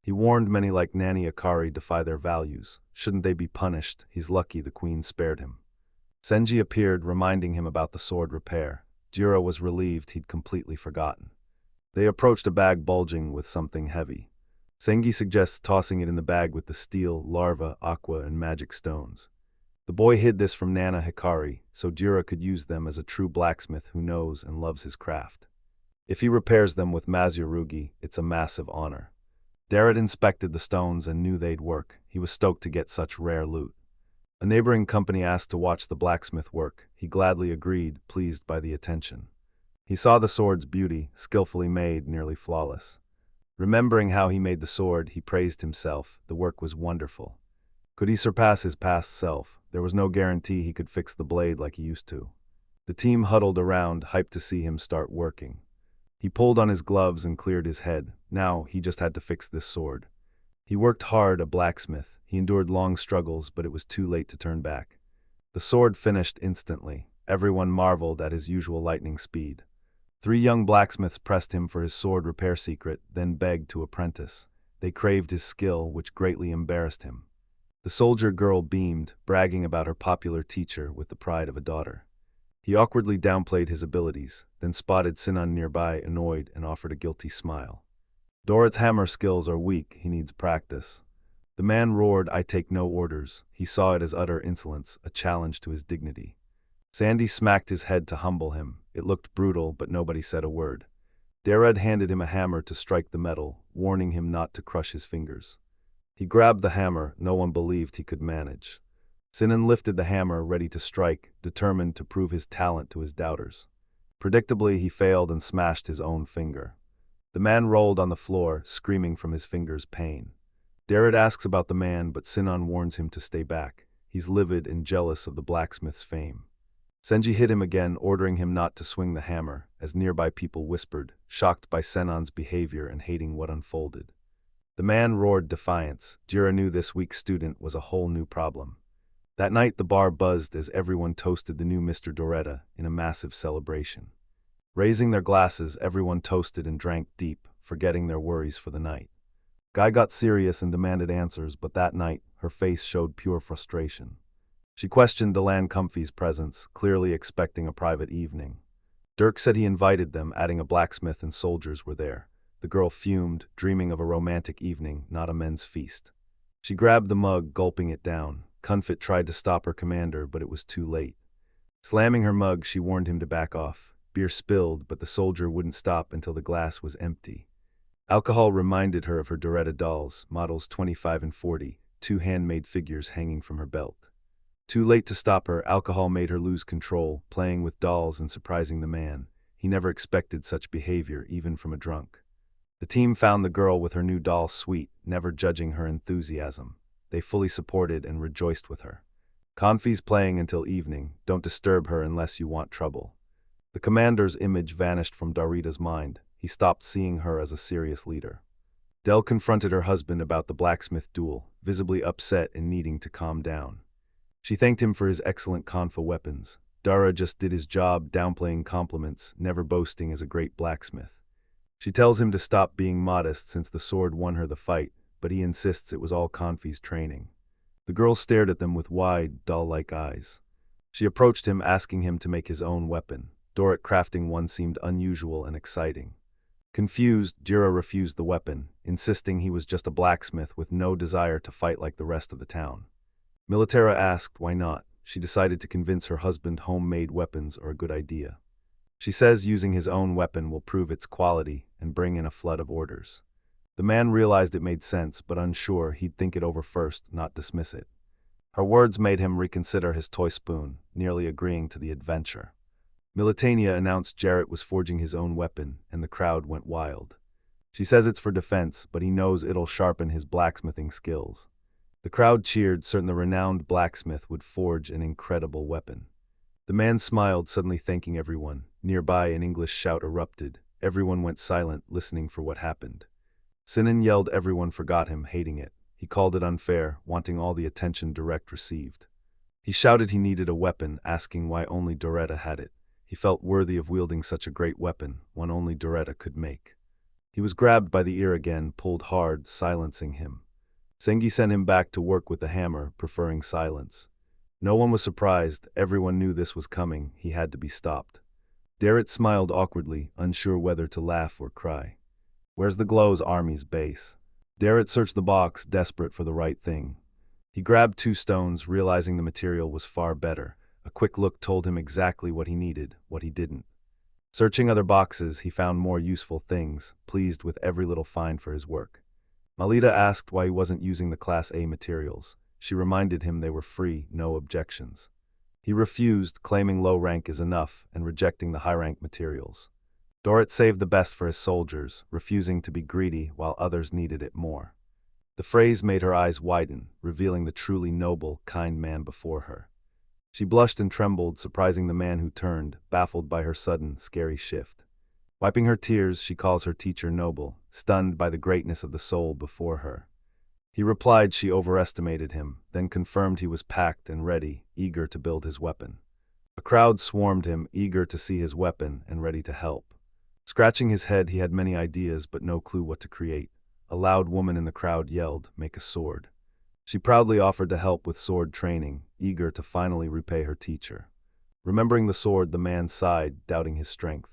He warned many like Nani Hikari defy their values. Shouldn't they be punished? He's lucky the queen spared him. Senji appeared, reminding him about the sword repair. Jiro was relieved he'd completely forgotten. They approached a bag bulging with something heavy. Sengi suggests tossing it in the bag with the steel, larva, aqua, and magic stones. The boy hid this from Nana Hikari, so Jiro could use them as a true blacksmith who knows and loves his craft. If he repairs them with Mazurugi, it's a massive honor. Derek inspected the stones and knew they'd work. He was stoked to get such rare loot. A neighboring company asked to watch the blacksmith work. He gladly agreed, pleased by the attention. He saw the sword's beauty, skillfully made, nearly flawless. Remembering how he made the sword, he praised himself. The work was wonderful. Could he surpass his past self? There was no guarantee he could fix the blade like he used to. The team huddled around, hyped to see him start working. He pulled on his gloves and cleared his head. Now he just had to fix this sword. He worked hard, a blacksmith. He endured long struggles, but it was too late to turn back. The sword finished instantly. Everyone marveled at his usual lightning speed. 3 young blacksmiths pressed him for his sword repair secret, then begged to apprentice. They craved his skill, which greatly embarrassed him. The soldier girl beamed, bragging about her popular teacher with the pride of a daughter. He awkwardly downplayed his abilities, then spotted Sinan nearby, annoyed, and offered a guilty smile. Dorrit's hammer skills are weak, he needs practice. The man roared, "I take no orders." He saw it as utter insolence, a challenge to his dignity. Sandy smacked his head to humble him. It looked brutal, but nobody said a word. Derred handed him a hammer to strike the metal, warning him not to crush his fingers. He grabbed the hammer. No one believed he could manage. Sinan lifted the hammer, ready to strike, determined to prove his talent to his doubters. Predictably, he failed and smashed his own finger. The man rolled on the floor, screaming from his finger's pain. Derred asks about the man, but Sinan warns him to stay back. He's livid and jealous of the blacksmith's fame. Senji hit him again, ordering him not to swing the hammer, as nearby people whispered, shocked by Senan's behavior and hating what unfolded. The man roared defiance. Jira knew this weak student was a whole new problem. That night the bar buzzed as everyone toasted the new Mr. Doretta in a massive celebration. Raising their glasses, everyone toasted and drank deep, forgetting their worries for the night. Guy got serious and demanded answers, but that night, her face showed pure frustration. She questioned Delan Comfy's presence, clearly expecting a private evening. Dirk said he invited them, adding a blacksmith and soldiers were there. The girl fumed, dreaming of a romantic evening, not a men's feast. She grabbed the mug, gulping it down. Comfit tried to stop her commander, but it was too late. Slamming her mug, she warned him to back off. Beer spilled, but the soldier wouldn't stop until the glass was empty. Alcohol reminded her of her Doretta dolls, models 25 and 40, two handmade figures hanging from her belt. Too late to stop her, alcohol made her lose control, playing with dolls and surprising the man. He never expected such behavior, even from a drunk. The team found the girl with her new doll sweet, never judging her enthusiasm. They fully supported and rejoiced with her. Comfy's playing until evening. Don't disturb her unless you want trouble. The commander's image vanished from Darita's mind. He stopped seeing her as a serious leader. Del confronted her husband about the blacksmith duel, visibly upset and needing to calm down. She thanked him for his excellent Konfa weapons. Dara just did his job, downplaying compliments, never boasting as a great blacksmith. She tells him to stop being modest since the sword won her the fight, but he insists it was all Konfi's training. The girl stared at them with wide, doll-like eyes. She approached him, asking him to make his own weapon. Dorrit crafting one seemed unusual and exciting. Confused, Jira refused the weapon, insisting he was just a blacksmith with no desire to fight like the rest of the town. Militara asked why not. She decided to convince her husband homemade weapons are a good idea. She says using his own weapon will prove its quality and bring in a flood of orders. The man realized it made sense, but unsure, he'd think it over first, not dismiss it. Her words made him reconsider his toy spoon, nearly agreeing to the adventure. Militania announced Jarrett was forging his own weapon, and the crowd went wild. She says it's for defense, but he knows it'll sharpen his blacksmithing skills. The crowd cheered, certain the renowned blacksmith would forge an incredible weapon. The man smiled, suddenly thanking everyone. Nearby, an English shout erupted. Everyone went silent, listening for what happened. Sinan yelled, everyone forgot him, hating it. He called it unfair, wanting all the attention Direct received. He shouted he needed a weapon, asking why only Doretta had it. He felt worthy of wielding such a great weapon, one only Doretta could make. He was grabbed by the ear again, pulled hard, silencing him. Sengi sent him back to work with the hammer, preferring silence. No one was surprised, everyone knew this was coming, he had to be stopped. Darrett smiled awkwardly, unsure whether to laugh or cry. Where's the Glow's army's base? Darrett searched the box, desperate for the right thing. He grabbed 2 stones, realizing the material was far better. A quick look told him exactly what he needed, what he didn't. Searching other boxes, he found more useful things, pleased with every little find for his work. Malita asked why he wasn't using the Class A materials. She reminded him they were free, no objections. He refused, claiming low rank is enough, and rejecting the high-rank materials. Dorrit saved the best for his soldiers, refusing to be greedy while others needed it more. The phrase made her eyes widen, revealing the truly noble, kind man before her. She blushed and trembled, surprising the man who turned, baffled by her sudden, scary shift. Wiping her tears, she calls her teacher noble, stunned by the greatness of the soul before her. He replied she overestimated him, then confirmed he was packed and ready, eager to build his weapon. A crowd swarmed him, eager to see his weapon and ready to help. Scratching his head, he had many ideas but no clue what to create. A loud woman in the crowd yelled, "Make a sword." She proudly offered to help with sword training, eager to finally repay her teacher. Remembering the sword, the man sighed, doubting his strength.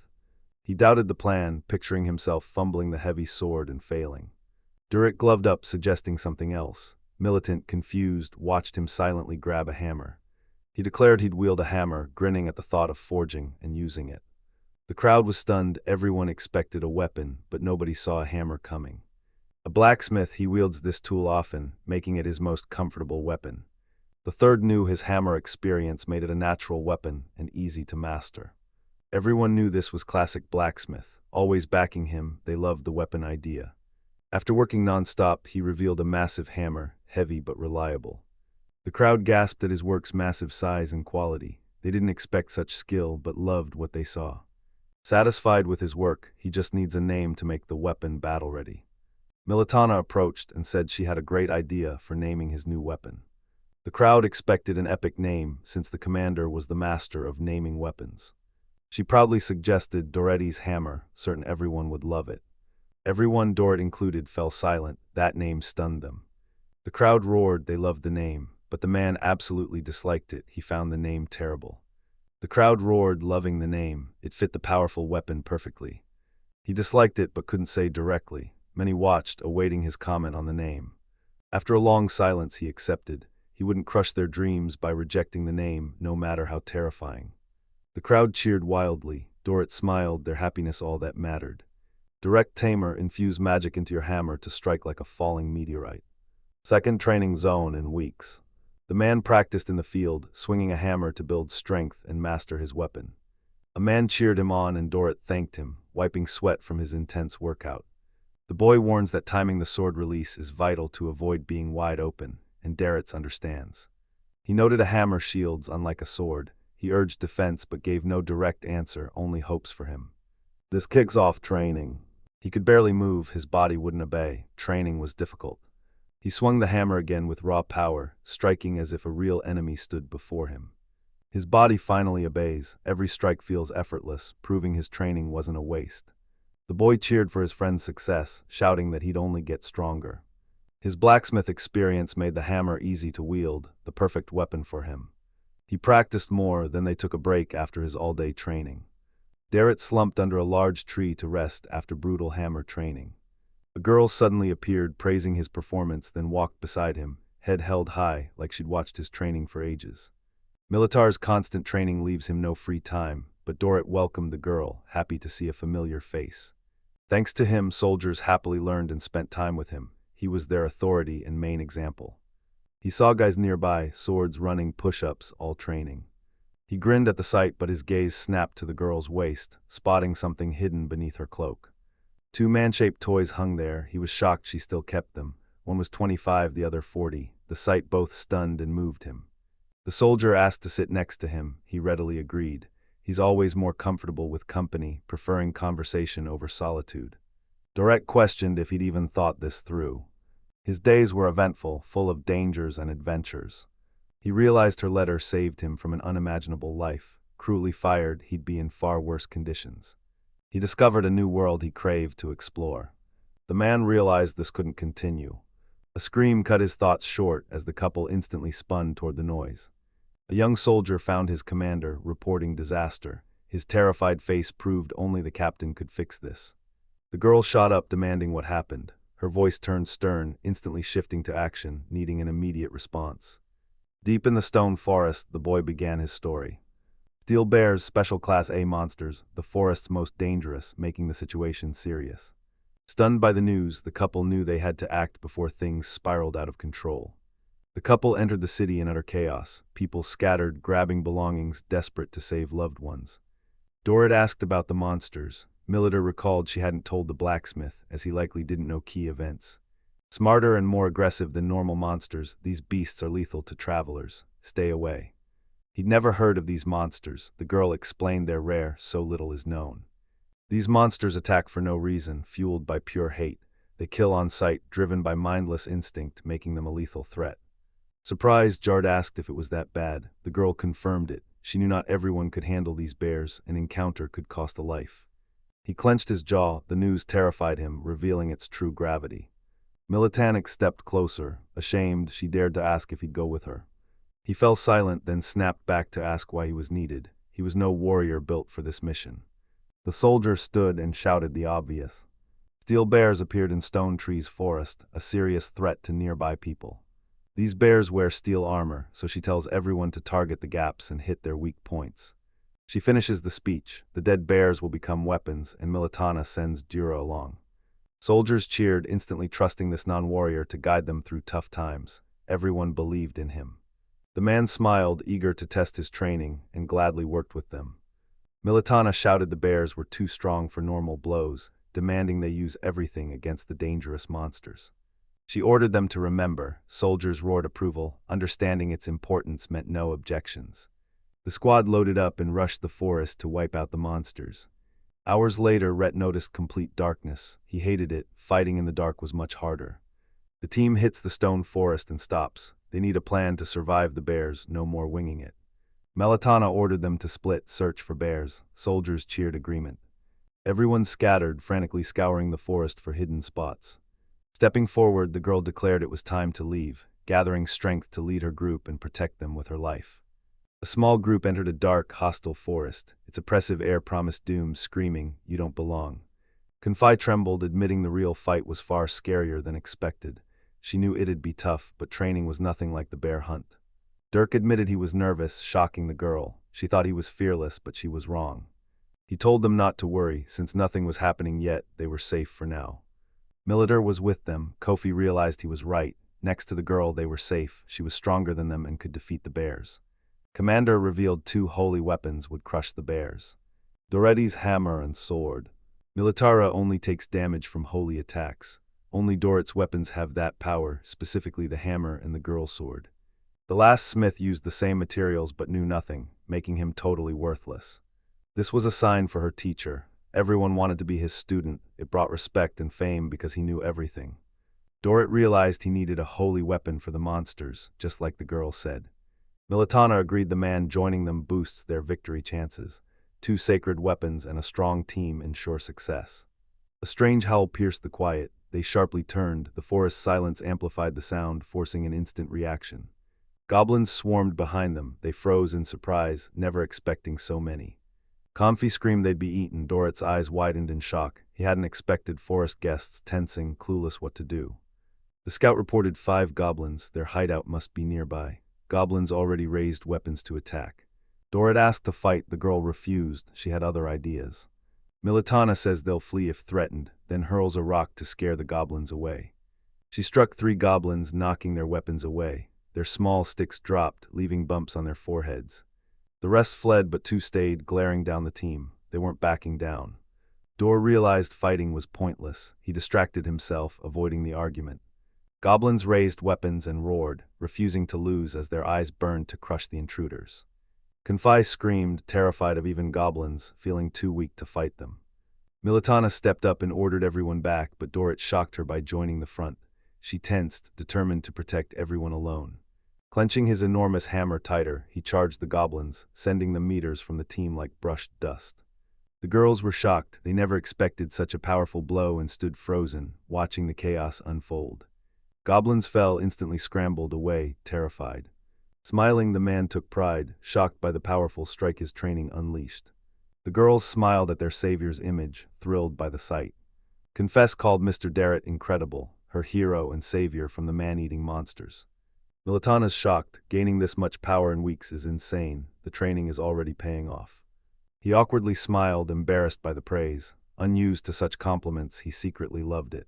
He doubted the plan, picturing himself fumbling the heavy sword and failing. Durek gloved up, suggesting something else. Militant, confused, watched him silently grab a hammer. He declared he'd wield a hammer, grinning at the thought of forging and using it. The crowd was stunned, everyone expected a weapon, but nobody saw a hammer coming. A blacksmith, he wields this tool often, making it his most comfortable weapon. The third knew his hammer experience made it a natural weapon and easy to master. Everyone knew this was classic Blacksmith, always backing him, they loved the weapon idea. After working non-stop, he revealed a massive hammer, heavy but reliable. The crowd gasped at his work's massive size and quality. They didn't expect such skill, but loved what they saw. Satisfied with his work, he just needs a name to make the weapon battle-ready. Militana approached and said she had a great idea for naming his new weapon. The crowd expected an epic name, since the commander was the master of naming weapons. She proudly suggested Doretti's hammer, certain everyone would love it. Everyone, Dorrit included, fell silent. That name stunned them. The crowd roared, they loved the name, but the man absolutely disliked it. He found the name terrible. The crowd roared, loving the name. It fit the powerful weapon perfectly. He disliked it but couldn't say directly. Many watched, awaiting his comment on the name. After a long silence, he accepted. He wouldn't crush their dreams by rejecting the name, no matter how terrifying. The crowd cheered wildly. Dorrit smiled, their happiness all that mattered. Direct Tamer, infuse magic into your hammer to strike like a falling meteorite. Second training zone in weeks. The man practiced in the field, swinging a hammer to build strength and master his weapon. A man cheered him on and Dorrit thanked him, wiping sweat from his intense workout. The boy warns that timing the sword release is vital to avoid being wide open, and Dorrit understands. He noted a hammer shields, unlike a sword. He urged defense but gave no direct answer, only hopes for him. This kicks off training. He could barely move, his body wouldn't obey. Training was difficult. He swung the hammer again with raw power, striking as if a real enemy stood before him. His body finally obeys. Every strike feels effortless, proving his training wasn't a waste. The boy cheered for his friend's success, shouting that he'd only get stronger. His blacksmith experience made the hammer easy to wield, the perfect weapon for him. He practiced more, then they took a break after his all-day training. Dorrit slumped under a large tree to rest after brutal hammer training. A girl suddenly appeared, praising his performance, then walked beside him, head held high, like she'd watched his training for ages. Militar's constant training leaves him no free time, but Dorrit welcomed the girl, happy to see a familiar face. Thanks to him, soldiers happily learned and spent time with him. He was their authority and main example. He saw guys nearby, swords, running, push-ups, all training. He grinned at the sight, but his gaze snapped to the girl's waist, spotting something hidden beneath her cloak. Two man-shaped toys hung there. He was shocked she still kept them. One was 25, the other 40. The sight both stunned and moved him. The soldier asked to sit next to him. He readily agreed. He's always more comfortable with company, preferring conversation over solitude. Dorrit questioned if he'd even thought this through. His days were eventful, full of dangers and adventures. He realized her letter saved him from an unimaginable life. Cruelly fired, he'd be in far worse conditions. He discovered a new world he craved to explore. The man realized this couldn't continue. A scream cut his thoughts short as the couple instantly spun toward the noise. A young soldier found his commander, reporting disaster. His terrified face proved only the captain could fix this. The girl shot up, demanding what happened. Her voice turned stern, instantly shifting to action, needing an immediate response. Deep in the stone forest, the boy began his story. Steel bears, special class A monsters, the forest's most dangerous, making the situation serious. Stunned by the news, the couple knew they had to act before things spiraled out of control. The couple entered the city in utter chaos, people scattered, grabbing belongings, desperate to save loved ones. Dorrit asked about the monsters. Militar recalled she hadn't told the blacksmith, as he likely didn't know key events. Smarter and more aggressive than normal monsters, these beasts are lethal to travelers. Stay away. He'd never heard of these monsters. The girl explained they're rare, so little is known. These monsters attack for no reason, fueled by pure hate. They kill on sight, driven by mindless instinct, making them a lethal threat. Surprised, Jard asked if it was that bad. The girl confirmed it. She knew not everyone could handle these bears. An encounter could cost a life. He clenched his jaw. The news terrified him, revealing its true gravity. Militanic stepped closer. Ashamed, she dared to ask if he'd go with her. He fell silent, then snapped back to ask why he was needed. He was no warrior built for this mission. The soldier stood and shouted the obvious. Steel bears appeared in Stone Tree's forest, a serious threat to nearby people. These bears wear steel armor, so she tells everyone to target the gaps and hit their weak points. She finishes the speech. The dead bears will become weapons, and Militana sends Dura along. Soldiers cheered, instantly trusting this non-warrior to guide them through tough times. Everyone believed in him. The man smiled, eager to test his training, and gladly worked with them. Militana shouted the bears were too strong for normal blows, demanding they use everything against the dangerous monsters. She ordered them to remember. Soldiers roared approval, understanding its importance meant no objections. The squad loaded up and rushed the forest to wipe out the monsters. Hours later, Rhett noticed complete darkness. He hated it. Fighting in the dark was much harder. The team hits the stone forest and stops. They need a plan to survive the bears, no more winging it. Militana ordered them to split, search for bears. Soldiers cheered agreement. Everyone scattered, frantically scouring the forest for hidden spots. Stepping forward, the girl declared it was time to leave, gathering strength to lead her group and protect them with her life. A small group entered a dark, hostile forest. Its oppressive air promised doom, screaming, "You don't belong." Confai trembled, admitting the real fight was far scarier than expected. She knew it'd be tough, but training was nothing like the bear hunt. Dirk admitted he was nervous, shocking the girl. She thought he was fearless, but she was wrong. He told them not to worry, since nothing was happening yet, they were safe for now. Militar was with them. Kofi realized he was right. Next to the girl, they were safe. She was stronger than them and could defeat the bears. Commander revealed 2 holy weapons would crush the bears. Doretti's hammer and sword. Militara only takes damage from holy attacks. Only Doret's weapons have that power, specifically the hammer and the girl's sword. The last smith used the same materials but knew nothing, making him totally worthless. This was a sign for her teacher. Everyone wanted to be his student. It brought respect and fame because he knew everything. Doret realized he needed a holy weapon for the monsters, just like the girl said. Militana agreed the man joining them boosts their victory chances. 2 sacred weapons and a strong team ensure success. A strange howl pierced the quiet. They sharply turned. The forest silence amplified the sound, forcing an instant reaction. Goblins swarmed behind them. They froze in surprise, never expecting so many. Comfy screamed they'd be eaten. Doret's eyes widened in shock. He hadn't expected forest guests, tensing, clueless what to do. The scout reported 5 goblins. Their hideout must be nearby. Goblins already raised weapons to attack. Doret asked to fight. The girl refused. She had other ideas. Militana says they'll flee if threatened, then hurls a rock to scare the goblins away. She struck 3 goblins, knocking their weapons away. Their small sticks dropped, leaving bumps on their foreheads. The rest fled, but 2 stayed, glaring down the team. They weren't backing down. Dor realized fighting was pointless. He distracted himself, avoiding the argument. Goblins raised weapons and roared, refusing to lose as their eyes burned to crush the intruders. Confai screamed, terrified of even goblins, feeling too weak to fight them. Militana stepped up and ordered everyone back, but Doret shocked her by joining the front. She tensed, determined to protect everyone alone. Clenching his enormous hammer tighter, he charged the goblins, sending them meters from the team like brushed dust. The girls were shocked. They never expected such a powerful blow and stood frozen, watching the chaos unfold. Goblins fell, instantly scrambled away, terrified. Smiling, the man took pride, shocked by the powerful strike his training unleashed. The girls smiled at their savior's image, thrilled by the sight. Confess called Mr. Darrett incredible, her hero and savior from the man-eating monsters. Militana's shocked. Gaining this much power in weeks is insane. The training is already paying off. He awkwardly smiled, embarrassed by the praise. Unused to such compliments, he secretly loved it.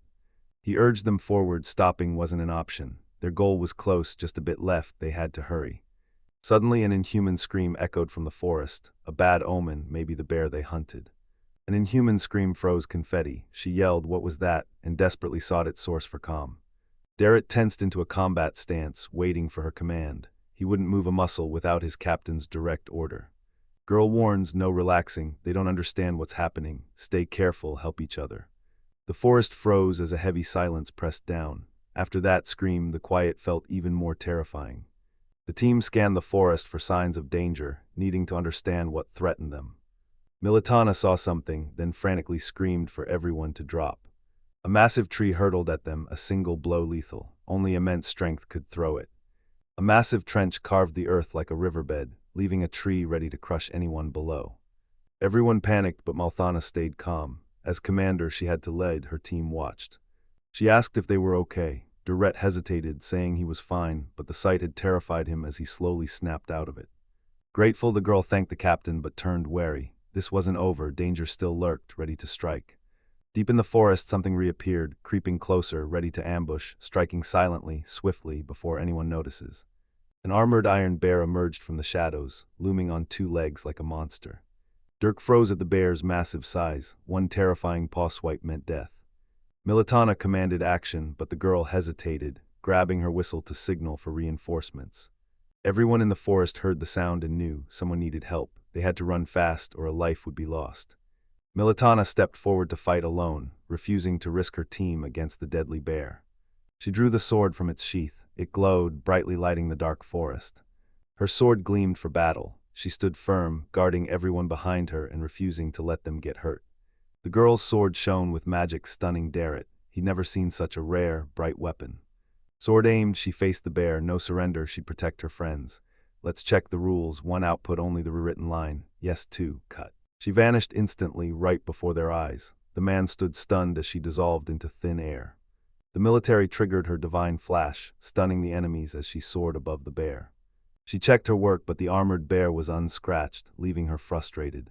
He urged them forward. Stopping wasn't an option. Their goal was close, just a bit left. They had to hurry. Suddenly an inhuman scream echoed from the forest. A bad omen, maybe the bear they hunted. An inhuman scream froze confetti. She yelled, "What was that?" and desperately sought its source for calm. Darrett tensed into a combat stance, waiting for her command. He wouldn't move a muscle without his captain's direct order. Girl warns, no relaxing. They don't understand what's happening. Stay careful, help each other. The forest froze as a heavy silence pressed down. After that scream, the quiet felt even more terrifying. The team scanned the forest for signs of danger, needing to understand what threatened them. Militana saw something, then frantically screamed for everyone to drop. A massive tree hurtled at them, a single blow lethal. Only immense strength could throw it. A massive trench carved the earth like a riverbed, leaving a tree ready to crush anyone below. Everyone panicked, but Malthana stayed calm. As commander, she had to lead. Her team watched. She asked if they were okay. Dorette hesitated, saying he was fine, but the sight had terrified him as he slowly snapped out of it. Grateful, the girl thanked the captain but turned wary. This wasn't over, danger still lurked, ready to strike. Deep in the forest, something reappeared, creeping closer, ready to ambush, striking silently, swiftly, before anyone notices. An armored iron bear emerged from the shadows, looming on two legs like a monster. Dirk froze at the bear's massive size. One terrifying paw swipe meant death. Militana commanded action, but the girl hesitated, grabbing her whistle to signal for reinforcements. Everyone in the forest heard the sound and knew someone needed help. They had to run fast or a life would be lost. Militana stepped forward to fight alone, refusing to risk her team against the deadly bear. She drew the sword from its sheath. It glowed, brightly lighting the dark forest. Her sword gleamed for battle. She stood firm, guarding everyone behind her and refusing to let them get hurt. The girl's sword shone with magic, stunning Darrett. He'd never seen such a rare, bright weapon. Sword aimed, she faced the bear. No surrender, she'd protect her friends. Let's check the rules. 1 output, only the rewritten line. Yes, 2, cut. She vanished instantly, right before their eyes. The man stood stunned as she dissolved into thin air. The military triggered her divine flash, stunning the enemies as she soared above the bear. She checked her work, but the armored bear was unscratched, leaving her frustrated.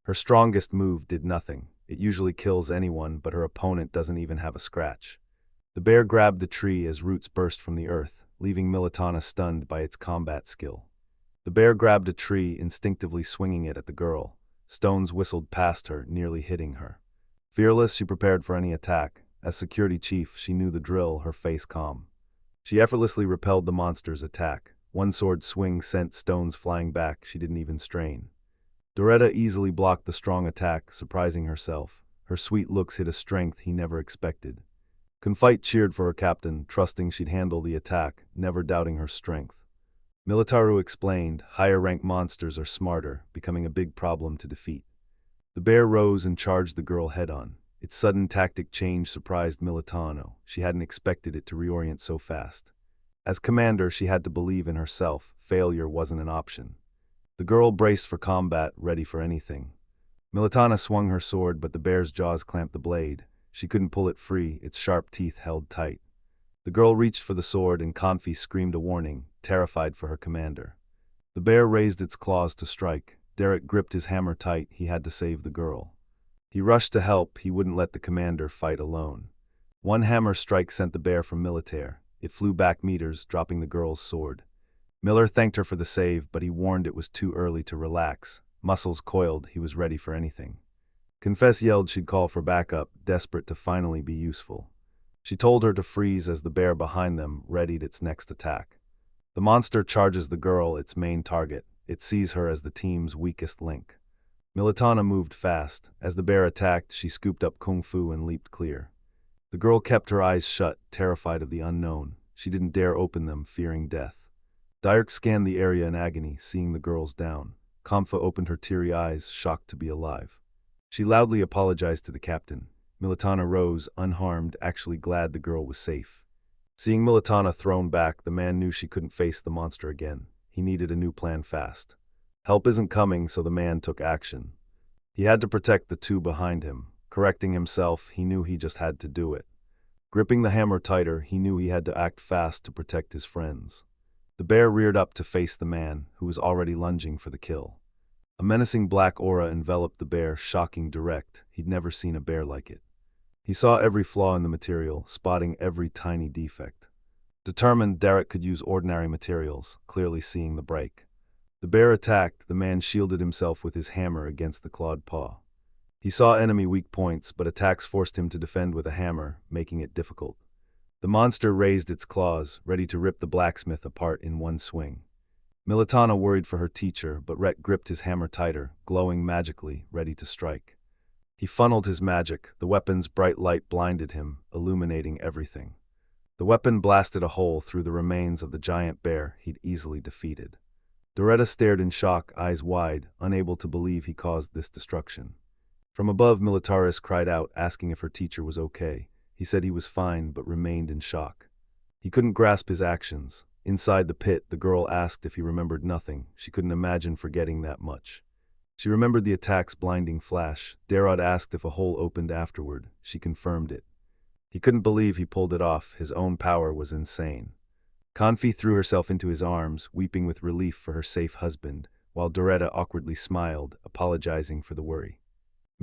Her strongest move did nothing. It usually kills anyone, but her opponent doesn't even have a scratch. The bear grabbed the tree as roots burst from the earth, leaving Militana stunned by its combat skill. The bear grabbed a tree, instinctively swinging it at the girl. Stones whistled past her, nearly hitting her. Fearless, she prepared for any attack. As security chief, she knew the drill, her face calm. She effortlessly repelled the monster's attack. One sword swing sent stones flying back. She didn't even strain. Doretta easily blocked the strong attack, surprising herself. Her sweet looks hid a strength he never expected. Confite cheered for her captain, trusting she'd handle the attack, never doubting her strength. Militaru explained, higher-ranked monsters are smarter, becoming a big problem to defeat. The bear rose and charged the girl head-on. Its sudden tactic change surprised Militano. She hadn't expected it to reorient so fast. As commander, she had to believe in herself. Failure wasn't an option. The girl braced for combat, ready for anything. Militana swung her sword, but the bear's jaws clamped the blade. She couldn't pull it free, its sharp teeth held tight. The girl reached for the sword, and Confi screamed a warning, terrified for her commander. The bear raised its claws to strike. Derek gripped his hammer tight. He had to save the girl. He rushed to help. He wouldn't let the commander fight alone. One hammer strike sent the bear from Militaire. It flew back meters, dropping the girl's sword. Miller thanked her for the save, but he warned it was too early to relax. Muscles coiled, he was ready for anything. Confess yelled she'd call for backup, desperate to finally be useful. She told her to freeze as the bear behind them readied its next attack. The monster charges the girl, its main target. It sees her as the team's weakest link. Militana moved fast. As the bear attacked, she scooped up kung fu and leaped clear. The girl kept her eyes shut, terrified of the unknown. She didn't dare open them, fearing death. Dirk scanned the area in agony, seeing the girls down. Kamfa opened her teary eyes, shocked to be alive. She loudly apologized to the captain. Militana rose, unharmed, actually glad the girl was safe. Seeing Militana thrown back, the man knew she couldn't face the monster again. He needed a new plan fast. Help isn't coming, so the man took action. He had to protect the two behind him. Correcting himself, he knew he just had to do it. Gripping the hammer tighter, he knew he had to act fast to protect his friends. The bear reared up to face the man, who was already lunging for the kill. A menacing black aura enveloped the bear, shocking direct. He'd never seen a bear like it. He saw every flaw in the material, spotting every tiny defect. Determined, Derek could use ordinary materials, clearly seeing the break. The bear attacked. The man shielded himself with his hammer against the clawed paw. He saw enemy weak points, but attacks forced him to defend with a hammer, making it difficult. The monster raised its claws, ready to rip the blacksmith apart in one swing. Militana worried for her teacher, but Rhett gripped his hammer tighter, glowing magically, ready to strike. He funneled his magic. The weapon's bright light blinded him, illuminating everything. The weapon blasted a hole through the remains of the giant bear he'd easily defeated. Doretta stared in shock, eyes wide, unable to believe he caused this destruction. From above, Militaris cried out, asking if her teacher was okay. He said he was fine, but remained in shock. He couldn't grasp his actions. Inside the pit, the girl asked if he remembered nothing. She couldn't imagine forgetting that much. She remembered the attack's blinding flash. Darod asked if a hole opened afterward. She confirmed it. He couldn't believe he pulled it off. His own power was insane. Confi threw herself into his arms, weeping with relief for her safe husband, while Doretta awkwardly smiled, apologizing for the worry.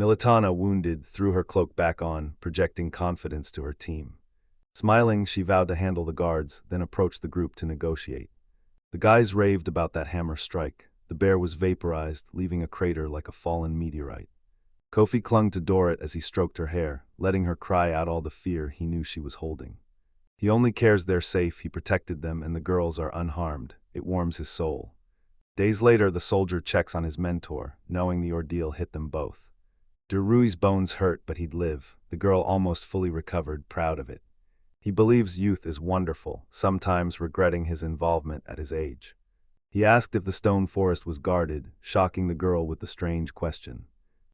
Militana, wounded, threw her cloak back on, projecting confidence to her team. Smiling, she vowed to handle the guards, then approached the group to negotiate. The guys raved about that hammer strike. The bear was vaporized, leaving a crater like a fallen meteorite. Kofi clung to Dorrit as he stroked her hair, letting her cry out all the fear he knew she was holding. He only cares they're safe, he protected them, and the girls are unharmed. It warms his soul. Days later, the soldier checks on his mentor, knowing the ordeal hit them both. Derui's bones hurt, but he'd live. The girl almost fully recovered, proud of it. He believes youth is wonderful, sometimes regretting his involvement at his age. He asked if the stone forest was guarded, shocking the girl with the strange question.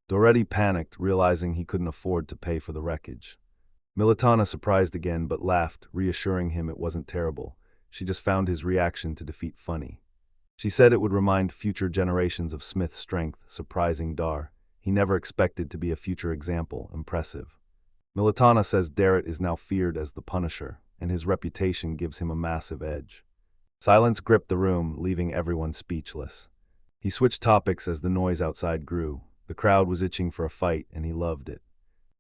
Doretti panicked, realizing he couldn't afford to pay for the wreckage. Militana surprised again but laughed, reassuring him it wasn't terrible. She just found his reaction to defeat funny. She said it would remind future generations of Smith's strength, surprising Dar. He never expected to be a future example, impressive. Militana says Darrett is now feared as the Punisher, and his reputation gives him a massive edge. Silence gripped the room, leaving everyone speechless. He switched topics as the noise outside grew. The crowd was itching for a fight, and he loved it.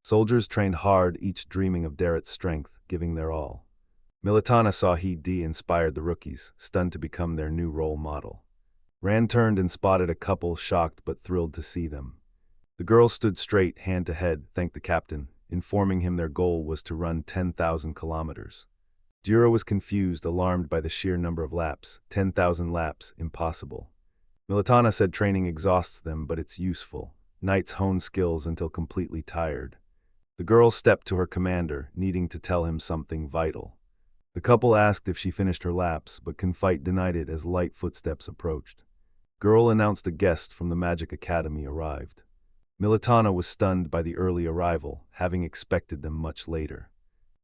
Soldiers trained hard, each dreaming of Darrett's strength, giving their all. Militana saw he inspired the rookies, stunned to become their new role model. Rand turned and spotted a couple, shocked but thrilled to see them. The girls stood straight, hand to head, thanked the captain, informing him their goal was to run 10,000 kilometers. Jiro was confused, alarmed by the sheer number of laps. 10,000 laps, impossible. Militana said training exhausts them, but it's useful. Knights hone skills until completely tired. The girl stepped to her commander, needing to tell him something vital. The couple asked if she finished her laps, but Confite denied it as light footsteps approached. Girl announced a guest from the Magic Academy arrived. Militana was stunned by the early arrival, having expected them much later.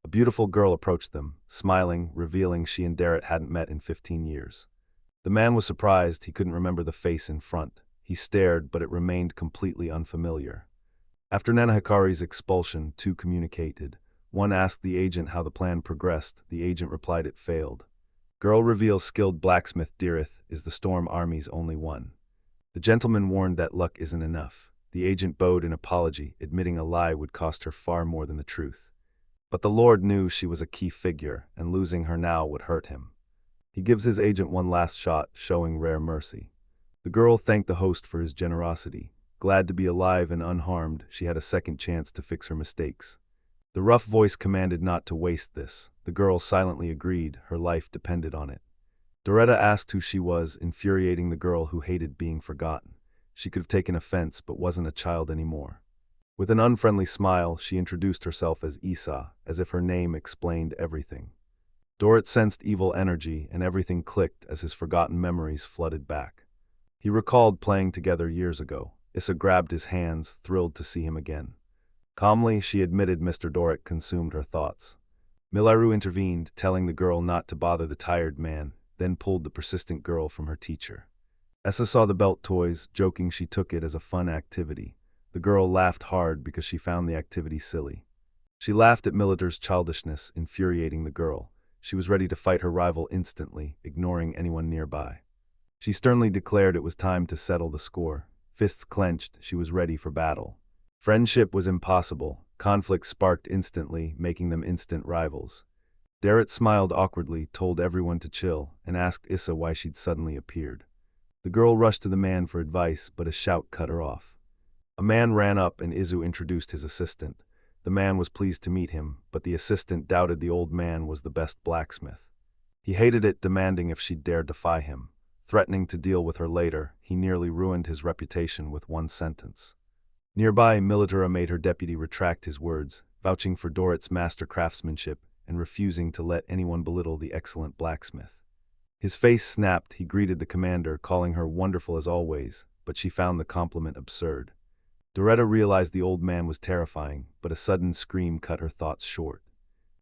A beautiful girl approached them, smiling, revealing she and Darrett hadn't met in 15 years. The man was surprised he couldn't remember the face in front. He stared, but it remained completely unfamiliar. After Nana Hikari's expulsion, two communicated. One asked the agent how the plan progressed. The agent replied it failed. Girl reveals skilled blacksmith Dirith is the Storm Army's only one. The gentleman warned that luck isn't enough. The agent bowed in apology, admitting a lie would cost her far more than the truth. But the Lord knew she was a key figure, and losing her now would hurt him. He gives his agent one last shot, showing rare mercy. The girl thanked the host for his generosity. Glad to be alive and unharmed, she had a second chance to fix her mistakes. The rough voice commanded not to waste this. The girl silently agreed, her life depended on it. Doretta asked who she was, infuriating the girl who hated being forgotten. She could have taken offense, but wasn't a child anymore. With an unfriendly smile, she introduced herself as Isa, as if her name explained everything. Dorrit sensed evil energy, and everything clicked as his forgotten memories flooded back. He recalled playing together years ago. Issa grabbed his hands, thrilled to see him again. Calmly, she admitted Mr. Dorrit consumed her thoughts. Milaru intervened, telling the girl not to bother the tired man, then pulled the persistent girl from her teacher. Essa saw the belt toys, joking she took it as a fun activity. The girl laughed hard because she found the activity silly. She laughed at Militar's childishness, infuriating the girl. She was ready to fight her rival instantly, ignoring anyone nearby. She sternly declared it was time to settle the score. Fists clenched, she was ready for battle. Friendship was impossible. Conflict sparked instantly, making them instant rivals. Darrett smiled awkwardly, told everyone to chill, and asked Issa why she'd suddenly appeared. The girl rushed to the man for advice, but a shout cut her off. A man ran up and Izu introduced his assistant. The man was pleased to meet him, but the assistant doubted the old man was the best blacksmith. He hated it, demanding if she'd dare defy him. Threatening to deal with her later, he nearly ruined his reputation with one sentence. Nearby, Militara made her deputy retract his words, vouching for Dorrit's master craftsmanship and refusing to let anyone belittle the excellent blacksmith. His face snapped. He greeted the commander, calling her wonderful as always, but she found the compliment absurd. Doretta realized the old man was terrifying, but a sudden scream cut her thoughts short.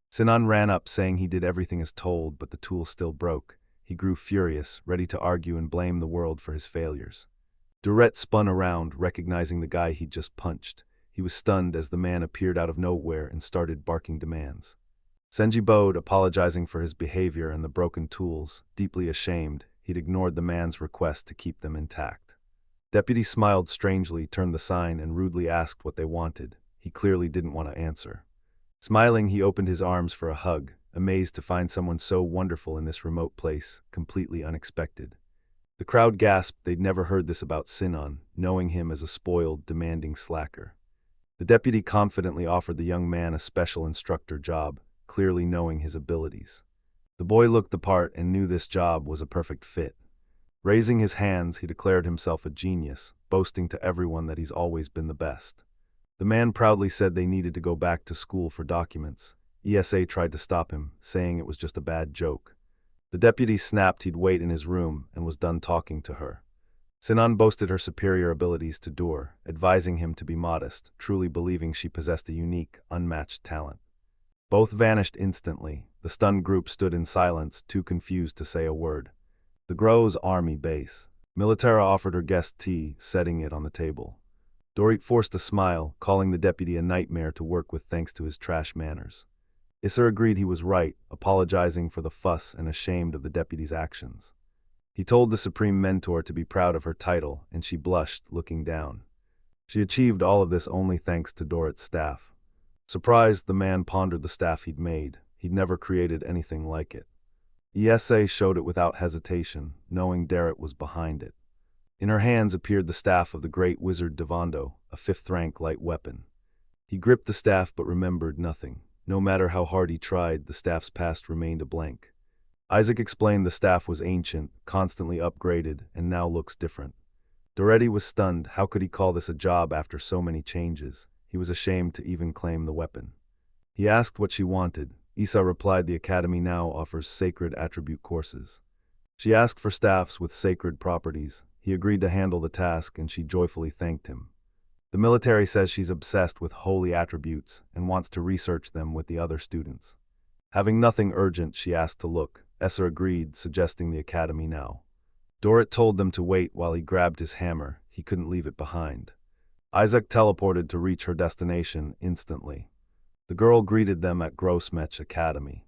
Sinan ran up, saying he did everything as told, but the tool still broke. He grew furious, ready to argue and blame the world for his failures. Dorette spun around, recognizing the guy he'd just punched. He was stunned as the man appeared out of nowhere and started barking demands. Senji bowed, apologizing for his behavior and the broken tools. Deeply ashamed, he'd ignored the man's request to keep them intact. Deputy smiled strangely, turned the sign, and rudely asked what they wanted. He clearly didn't want to answer. Smiling, he opened his arms for a hug, amazed to find someone so wonderful in this remote place, completely unexpected. The crowd gasped. They'd never heard this about Sinon, knowing him as a spoiled, demanding slacker. The deputy confidently offered the young man a special instructor job, clearly knowing his abilities. The boy looked the part and knew this job was a perfect fit. Raising his hands, he declared himself a genius, boasting to everyone that he's always been the best. The man proudly said they needed to go back to school for documents. ESA tried to stop him, saying it was just a bad joke. The deputy snapped he'd wait in his room and was done talking to her. Sinon boasted her superior abilities to Dur, advising him to be modest, truly believing she possessed a unique, unmatched talent. Both vanished instantly. The stunned group stood in silence, too confused to say a word. The Gro's army base. Militara offered her guest tea, setting it on the table. Dorit forced a smile, calling the deputy a nightmare to work with thanks to his trash manners. Isser agreed he was right, apologizing for the fuss and ashamed of the deputy's actions. He told the supreme mentor to be proud of her title, and she blushed, looking down. She achieved all of this only thanks to Dorit's staff. Surprised, the man pondered the staff he'd made. He'd never created anything like it. ESA showed it without hesitation, knowing Dorit was behind it. In her hands appeared the staff of the great wizard Devando, a 5th-rank light weapon. He gripped the staff but remembered nothing. No matter how hard he tried, the staff's past remained a blank. Isaac explained the staff was ancient, constantly upgraded, and now looks different. Doretti was stunned. How could he call this a job after so many changes? He was ashamed to even claim the weapon. He asked what she wanted. Isa replied the academy now offers sacred attribute courses. She asked for staffs with sacred properties. He agreed to handle the task, and she joyfully thanked him. The military says she's obsessed with holy attributes and wants to research them with the other students. Having nothing urgent, she asked to look. Esser agreed, suggesting the academy now. Dorit told them to wait while he grabbed his hammer. He couldn't leave it behind. Isaac teleported to reach her destination instantly. The girl greeted them at Grossmech Academy.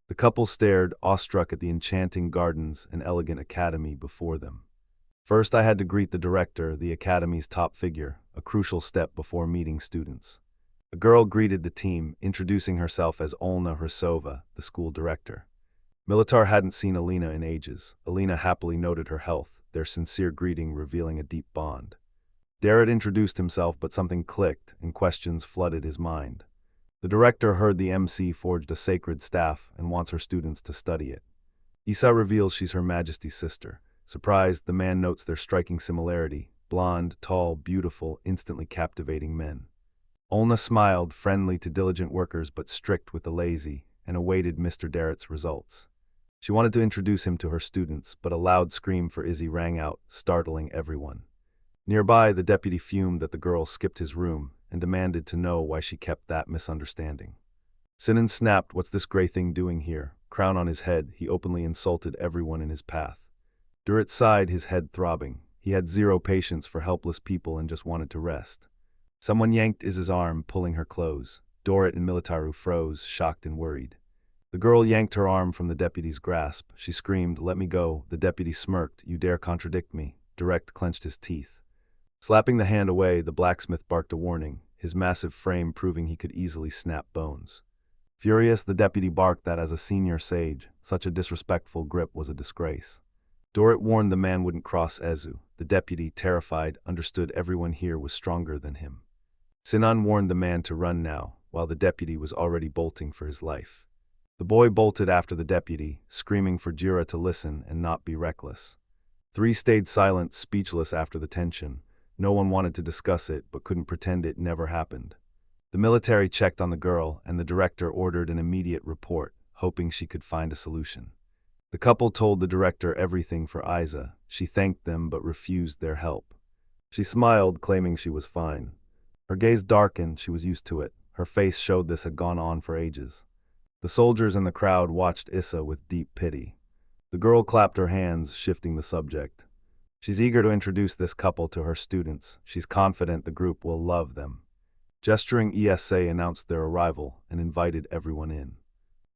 The couple stared, awestruck at the enchanting gardens and elegant academy before them. First, I had to greet the director, the academy's top figure, a crucial step before meeting students. A girl greeted the team, introducing herself as Olna Hrsova, the school director. Militar hadn't seen Alina in ages. Alina happily noted her health, their sincere greeting revealing a deep bond. Darrett introduced himself, but something clicked, and questions flooded his mind. The director heard the MC forged a sacred staff and wants her students to study it. Isa reveals she's Her Majesty's sister. Surprised, the man notes their striking similarity: blonde, tall, beautiful, instantly captivating men. Olna smiled, friendly to diligent workers but strict with the lazy, and awaited Mr. Darrett's results. She wanted to introduce him to her students, but a loud scream for Izzy rang out, startling everyone. Nearby, the deputy fumed that the girl skipped his room and demanded to know why she kept that misunderstanding. Sinan snapped, "What's this gray thing doing here?" Crown on his head, he openly insulted everyone in his path. Durrett sighed, his head throbbing. He had zero patience for helpless people and just wanted to rest. Someone yanked Iz's arm, pulling her close. Dorrit and Militaru froze, shocked and worried. The girl yanked her arm from the deputy's grasp. She screamed, "Let me go." The deputy smirked, "You dare contradict me?" Direct clenched his teeth. Slapping the hand away, the blacksmith barked a warning, his massive frame proving he could easily snap bones. Furious, the deputy barked that as a senior sage, such a disrespectful grip was a disgrace. Dorrit warned the man wouldn't cross Ezu. The deputy, terrified, understood everyone here was stronger than him. Sinan warned the man to run now, while the deputy was already bolting for his life. The boy bolted after the deputy, screaming for Jura to listen and not be reckless. Three stayed silent, speechless after the tension. No one wanted to discuss it, but couldn't pretend it never happened. The military checked on the girl, and the director ordered an immediate report, hoping she could find a solution. The couple told the director everything for Isa. She thanked them but refused their help. She smiled, claiming she was fine. Her gaze darkened, she was used to it. Her face showed this had gone on for ages. The soldiers in the crowd watched Issa with deep pity. The girl clapped her hands, shifting the subject. She's eager to introduce this couple to her students. She's confident the group will love them. Gesturing ESA announced their arrival and invited everyone in.